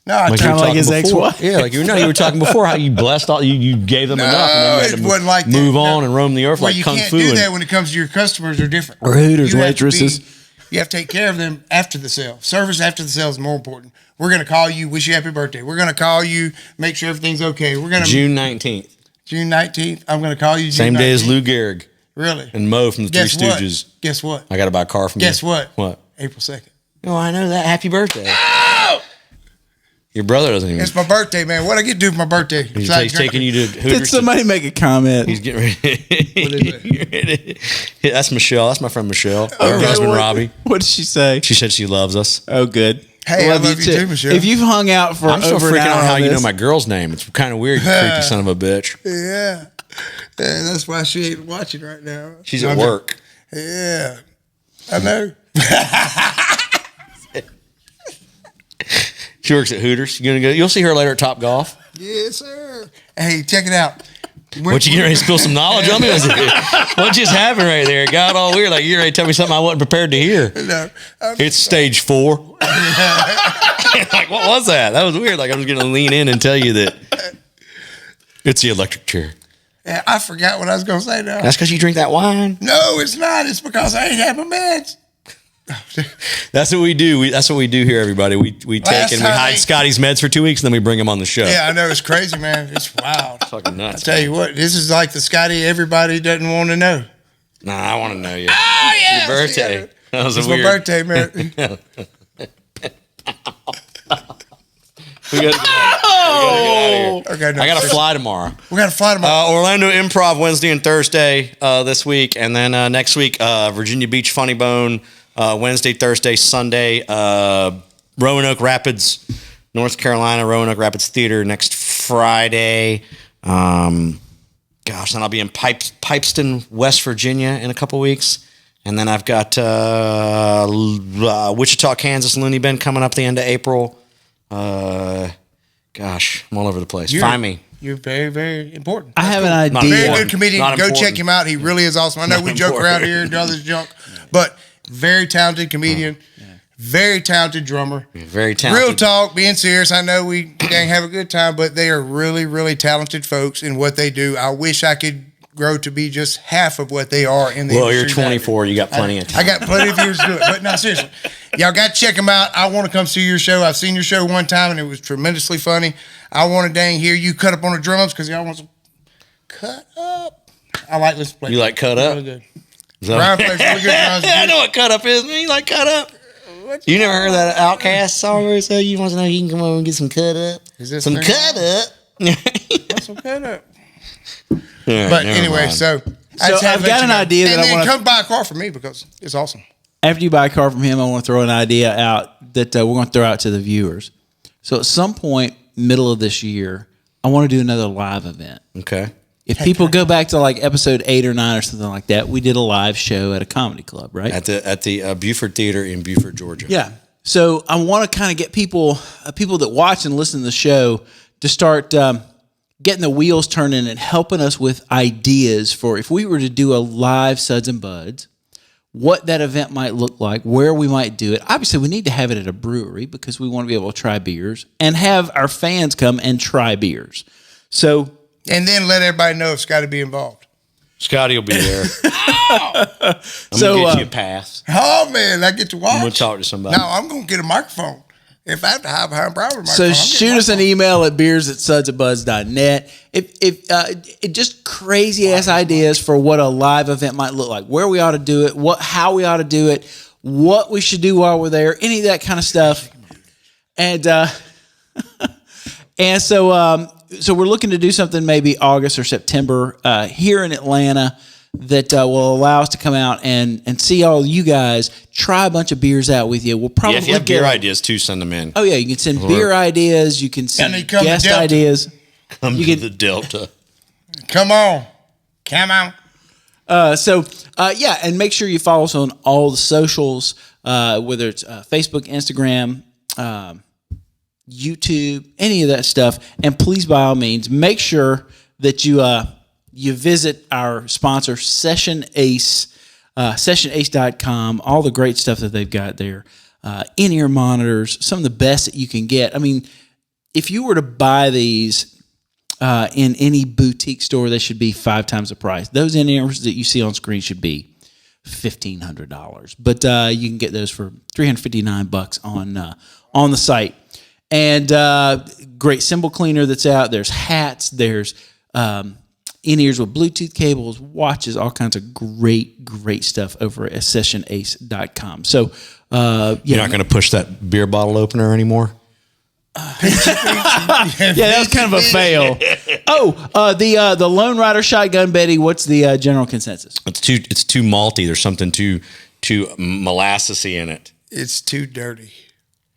No, I you were Kinda like talking his before. ex-wife. Yeah, like you were talking before how you blessed all you gave them enough, and then you it had wasn't like to that. move No. on and roam the earth Well, like you kung can't fu. do and- that when it comes to your customers. Are different. Or Hooters You have to waitresses. you have to take care of them after the sale. Service after the sale is more important. We're going to call you, wish you happy birthday. We're going to call you, make sure everything's okay. We're going to June 19th, June 19th. I'm going to call you. June same day as 19th. Lou Gehrig Really? and Mo from the Guess Three what? Stooges. Guess what? I got to buy a car from Guess you. what? What? April 2nd. Oh, I know that. Happy birthday. Oh! Your brother doesn't even. It's my birthday, man. What I get to do for my birthday? He's taking you to Hooters. Did somebody make a comment? He's getting ready. That's Michelle. That's my friend Michelle. Okay, Her husband Robbie. What did she say? She said she loves us. Oh, good. Hey, I love you too, Michelle. If you've hung out for I'm still over an freaking hour out how on you know this- my girl's name. It's kind of weird, you creepy son of a bitch. Yeah. And that's why she ain't watching right now. She's at work. Yeah. I know. She works at Hooters. You gonna go? You'll see her later at Top Golf. Yes, sir. Hey, check it out. What, you getting ready to spill some knowledge on me? What just happened right there? It got all weird. Like, you're ready to tell me something I wasn't prepared to hear. No, it's stage 4. Like, what was that? That was weird. Like, I'm just going to lean in and tell you that it's the electric chair. Yeah, I forgot what I was going to say now. That's because you drink that wine? No, it's not. It's because I ain't had my meds. That's what we do. That's what we do here, everybody. We take and we hide Scotty's meds for 2 weeks, and then we bring him on the show. Yeah, I know. It's crazy, man. It's wild. Fucking nuts. I tell you what, this is like the Scotty everybody doesn't want to know. Nah, I want to know you. Oh, yeah. Your birthday. Yeah. That was It's weird. my birthday, man. We gotta get out of here. Okay, no, I got to fly tomorrow. We got to fly tomorrow. Orlando Improv Wednesday and Thursday this week, and then next week Virginia Beach Funny Bone Wednesday, Thursday, Sunday. Roanoke Rapids, North Carolina, Roanoke Rapids Theater next Friday. Then I'll be in Pipeston, West Virginia in a couple weeks. And then I've got Wichita, Kansas, Looney Bin coming up the end of April. I'm all over the place. Find me. You're very, very important. I have an idea. Very good comedian. Not Go important. check him out. He really is awesome. I know we joke around here and do all this junk, but very talented comedian. Very talented drummer. Very talented. Real talk, being serious. I know we dang have a good time, but they are really, really talented folks in what they do. I wish I could grow to be just half of what they are in the Well, industry. you're 24. You got plenty of time. I got plenty of years to do it. But no, seriously. Y'all got to check them out. I want to come see your show. I've seen your show one time, and it was tremendously funny. I want to dang hear you cut up on the drums because y'all want some cut up. I like this play. You like cut up? Really good. Brian plays really good drums. I know what cut up is, man. You like cut up? You never heard that Outcast song where it said you want to know you can come over and get some cut up? Is this some thing cut up? What's some cut up? Yeah, But never anyway, mind. so I've got an idea that I want to come buy a car for me because it's awesome. After you buy a car from him, I want to throw an idea out that we're going to throw out to the viewers. So at some point, middle of this year, I want to do another live event. Okay. If people go back to like episode 8 or 9 or something like that, we did a live show at a comedy club, right? At the Buford Theater in Buford, Georgia. Yeah. So I want to kind of get people that watch and listen to the show to start getting the wheels turning and helping us with ideas for if we were to do a live Suds and Buds, what that event might look like, where we might do it. Obviously, we need to have it at a brewery because we want to be able to try beers and have our fans come and try beers. So, and then let everybody know it's got to be involved. Scotty will be there. I'm going to get you a pass. Oh, man, I get to watch. I'm going to talk to somebody. No, I'm going to get a microphone. If I have to have a private microphone. So shoot us an email at beers@sudsandbuds.net. If just crazy ass ideas for what a live event might look like, where we ought to do it, how we ought to do it, what we should do while we're there, any of that kind of stuff. And so we're looking to do something maybe August or September here in Atlanta that will allow us to come out and see all you guys, try a bunch of beers out with you. We'll probably if you have beer ideas too, send them in. Oh yeah, you can send beer ideas. You can send guest ideas. Come to the Delta. Come on. And make sure you follow us on all the socials, whether it's Facebook, Instagram, YouTube, any of that stuff. And please, by all means, make sure that you visit our sponsor, Session Ace, sessionace.com, all the great stuff that they've got there. In-ear monitors, some of the best that you can get. I mean, if you were to buy these in any boutique store, they should be 5 times the price. Those in-ears that you see on screen should be $1,500. But you can get those for $359 on the site. And great cymbal cleaner that's out. There's hats. There's in-ears with Bluetooth cables, watches, all kinds of great stuff over at sessionace.com. So, you're not going to push that beer bottle opener anymore? Yeah, that was kind of a fail. The Lone Rider shotgun, Betty. What's the general consensus? It's too malty. There's something too molassesy in it. It's too dirty.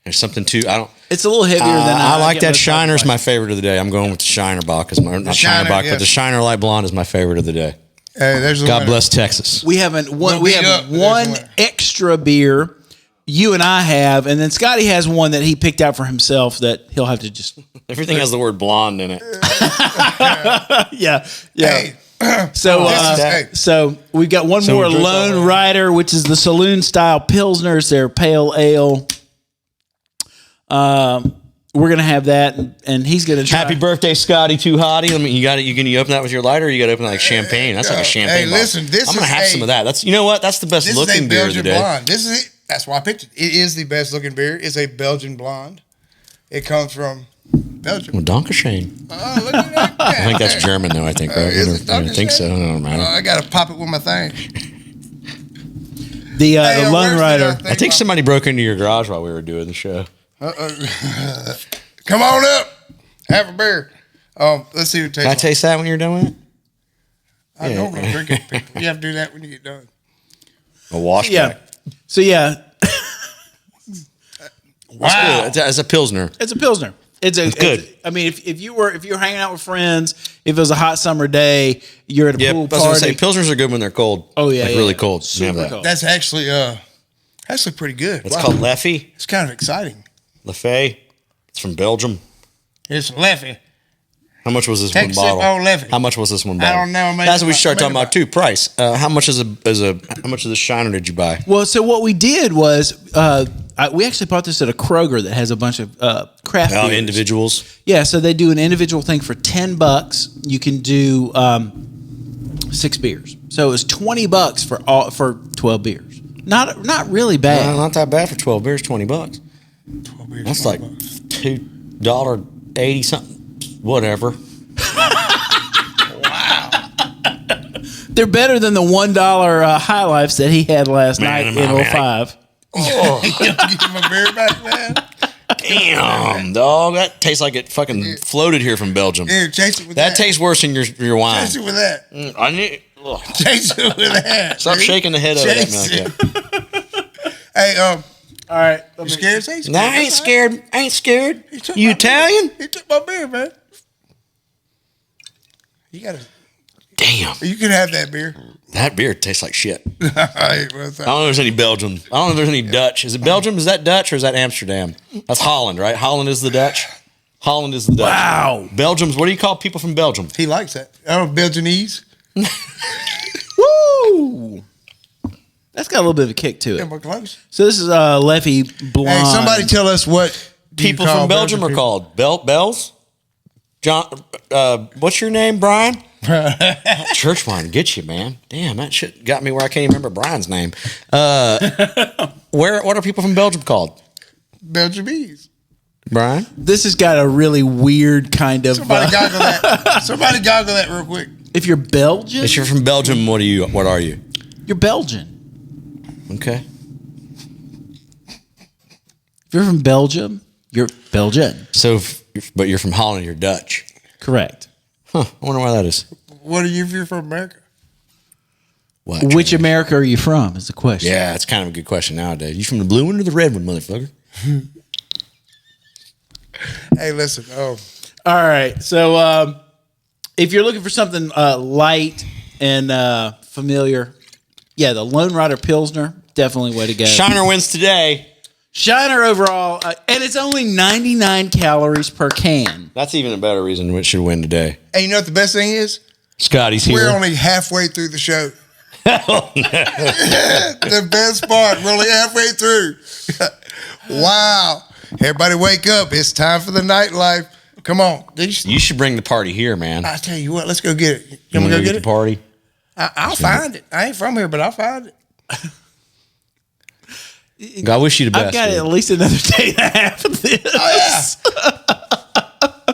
There's something too. It's a little heavier than I like that Shiner's my favorite of the day. I'm going with the Shiner Bock. Not Shiner Bock, but the Shiner Light Blonde is my favorite of the day. Hey, there's God bless Texas. We have one extra beer you and I have, and then Scotty has one that he picked out for himself that he'll have to just. Everything has the word blonde in it. Yeah. Hey. So we've got one more Lone Rider, which is the saloon style pilsners. They're pale ale. We're gonna have that, and he's gonna try. Happy birthday, Scotty! Too Hotty. You got it. You gonna open that with your lighter, or you got to open it like champagne? That's like a champagne. Hey, listen, I'm gonna have some of that. That's That's the best looking beer of the day. Blonde. This is it. That's why I picked it. It is the best looking beer. It's a Belgian blonde. It comes from Belgium. Well, Dankeschön. Oh, look at that. I think that's German, though. I think, right? I think so. I don't know. I gotta pop it with my thing. The Lone Rider. I think somebody broke into your garage while we were doing the show. Come on up. Have a beer. Let's see what it tastes like. Can I taste that when you're done with it? I normally drink it. You have to do that when you get done. A wash back. So yeah. Wow. It's a Pilsner. It's a Pilsner. It's good. I mean, if you were hanging out with friends, if it was a hot summer day, you're at a pool party. I was gonna say Pilsners are good when they're cold. Oh yeah, really cold. Super cold. That's actually pretty good. It's called LEFFE. It's kind of exciting. LEFFE. It's from Belgium. It's LEFFE. How much was this one bottle? LEFFE. How much was this one bottle? I don't know. That's what we start talking about too. Price. How much how much of the Shiner did you buy? Well, so what we did was we actually bought this at a Kroger that has a bunch of craft beers. Individuals. Yeah, so they do an individual thing for $10. You can do 6 beers. So it was $20 for 12 beers. Not really bad. No, not that bad for 12 beers. $20. 12 beers. That's like $2.80 something. Whatever. Wow. They're better than the $1 High Lifes that he had last night in 05. Oh, you give him a beer back, man? Damn, dog. That tastes like it fucking floated here from Belgium. Here, chase it with that. That tastes worse than your wine. Chase it with that. I need. Chase it with that. Stop shaking the head over that. Hey, All right. you scared, Stacey? No, I ain't scared. I ain't scared. You Italian? He took my beer, man. You gotta. Damn. You can have that beer. That beer tastes like shit. I don't I don't know if there's any Belgian. I don't know if there's any Dutch. Is it Belgium? Is that Dutch or is that Amsterdam? That's Holland, right? Holland is the Dutch. Holland is the Dutch. Wow. Belgium's. What do you call people from Belgium? He likes that. I don't know, Belgianese. Woo! That's got a little bit of a kick to Yeah, it. we're close. So this is LEFFE Blonde. Hey, somebody tell us what People from Belgium are called Bells. John, what's your name, Brian? Church wine get you, man. Damn, that shit got me where I can't even remember Brian's name. What are people from Belgium called? Belgianese. Brian? This has got a really weird kind of. Somebody goggle that. Somebody goggle that real quick. If you're Belgian, If you're from Belgium, what are you? you're Belgian. Okay. If you're from Belgium, you're Belgian. So, but you're from Holland, you're Dutch. Correct. Huh. I wonder why that is. What are you if you're from America? What, Which America are you from? Is the question. Yeah, it's kind of a good question nowadays. You from the blue one or the red one, motherfucker? Hey, listen. Oh, All right. So, if you're looking for something light and familiar, yeah, the Lone Rider Pilsner, definitely way to go. Shiner wins today. Shiner overall, and it's only 99 calories per can. That's even a better reason it should win today. and you know what the best thing is? Scotty's here. We're only halfway through the show. The best part, we're only halfway through. Wow. Everybody wake up. It's time for the nightlife. Come on. You should bring the party here, man. I tell you what, let's go get it. You Can we wanna go get the it? party? I'll find it. I ain't from here, but I'll find it. I wish you the best. I've got dude. at least another day and a half of this. Oh, yeah.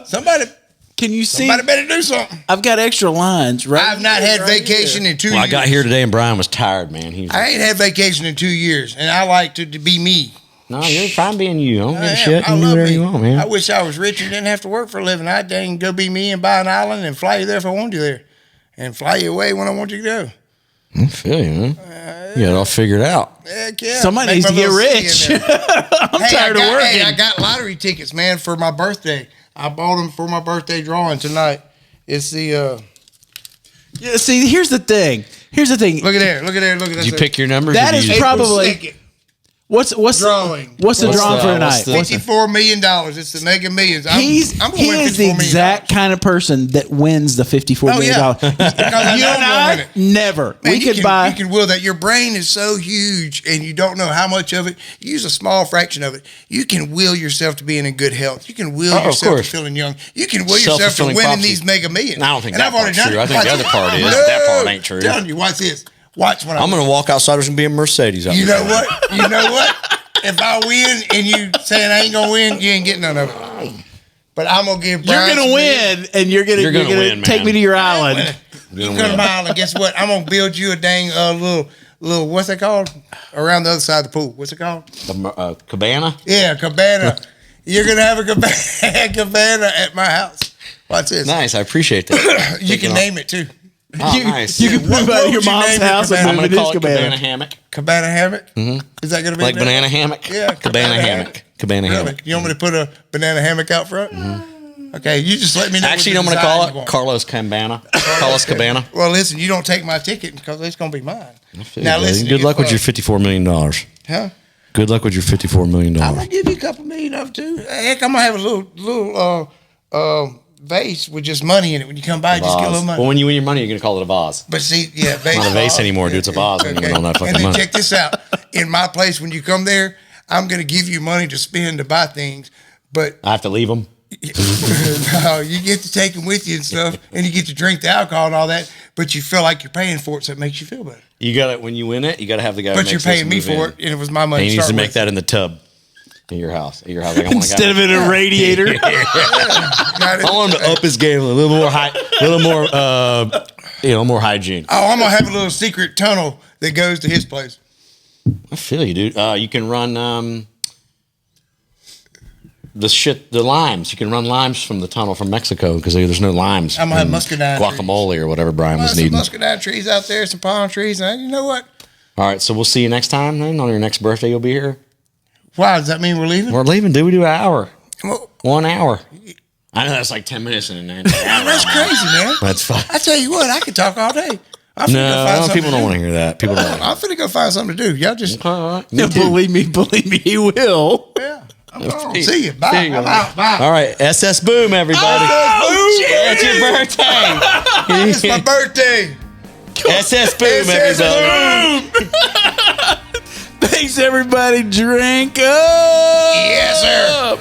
Somebody better do something. I've got extra lines, right? I've not had vacation in 2 years. Well, I got here today and Brian was tired, man. I ain't had vacation in 2 years, and I like to be me. No, you're fine being you. I don't give a shit. I You do love whatever me. you want, man. I wish I was rich and didn't have to work for a living. I'd dang go be me and buy an island and fly you there if I wanted you there, and fly you away when I want you to go. I feel you, man. You got it all figured out. Heck yeah. Somebody Make needs to my get little city rich. in there. I'm tired of working. Hey, I got lottery tickets, man, for my birthday. I bought them for my birthday drawing tonight. It's the Yeah, see, here's the thing. look at there. Look at there. Look at that. Did you pick your numbers? That or is did you probably- April 2nd. What's Drawing. What's the drawing for tonight? $54 million. It's the Mega Millions. He is the exact kind of person that wins the $54 million. Because I know I'm gonna win it. Never. Man, We could buy. You can will that. Your brain is so huge, and you don't know how much of it. You use a small fraction of it. You can will yourself to being in good health. You can will yourself to feeling young. You can will yourself to winning these Mega Millions. I don't think that part's true. I think the other part is. That part ain't true. I'm telling you, watch this. Watch when I'm going to walk outside. There's going to be a Mercedes out there. there. You know what? You know what? If I win and you saying I ain't going to win, you ain't getting none of it. But I'm going to give Brian. You're going to win, and you're going to take me to your island. You come to my island. Guess what? I'm going to build you a dang little, what's that called? Around the other side of the pool. What's it called? Cabana? Yeah, cabana. You're going to have a cabana at my house. Watch this. Nice. I appreciate that. You can name it, too. Oh, nice. You can move out of your mom's house and I'm move going it to call his it Cabana Hammock. Cabana Hammock? Mm-hmm. Is that going to be like Banana Hammock? Yeah. Cabana Hammock. Cabana Hammock. You want me to put a banana hammock out front? Mm-hmm. Okay, you just let me know. Actually, you know what I'm going to call it? Carlos Cabana. Carlos Cabana. Well, listen, you don't take my ticket because it's going to be mine. Now, listen. Good luck with your $54 million. Huh? Good luck with your $54 million. I'm going to give you a couple million of it, too. Heck, I'm going to have a little vase with just money in it. When you come by, just get a little money. Well, when you win your money, you're going to call it a vase. But see, yeah, vase. It's not a vase anymore, dude. It's a vase when you win all that fucking money. And then money. check this out. In my place, when you come there, I'm going to give you money to spend to buy things, but I have to leave them. No, you get to take them with you and stuff, and you get to drink the alcohol and all that, but you feel like you're paying for it, so it makes you feel better. You got it when you win it. You got to have the guy. But you're paying me for it, and it was my money. And he needs to make that in the tub. In your house. Like, instead of in a radiator. I want him to up his game a little more more hygiene. Oh, I'm gonna have a little secret tunnel that goes to his place. I feel you, dude. You can run the limes. You can run limes from the tunnel from Mexico because there's no limes. I'm gonna have muscadine guacamole trees. Or whatever Brian was needing. Some muscadine trees out there, some palm trees, and you know what? All right, so we'll see you next time. Then on your next birthday, you'll be here. Why does that mean we're leaving? We're leaving, dude. We do an hour. Well, 1 hour. I know that's like 10 minutes in an hour. That's crazy, man. That's fine. I tell you what, I could talk all day. No, people don't want to hear that. People don't. I'm finna go find something to do. Y'all just believe me, he will. Yeah. See you. Bye. I'm out. Bye. All right, SS Boom, everybody. It's your birthday. It's my birthday. SS Boom, everybody. Thanks, everybody. Drink up. Yes, sir.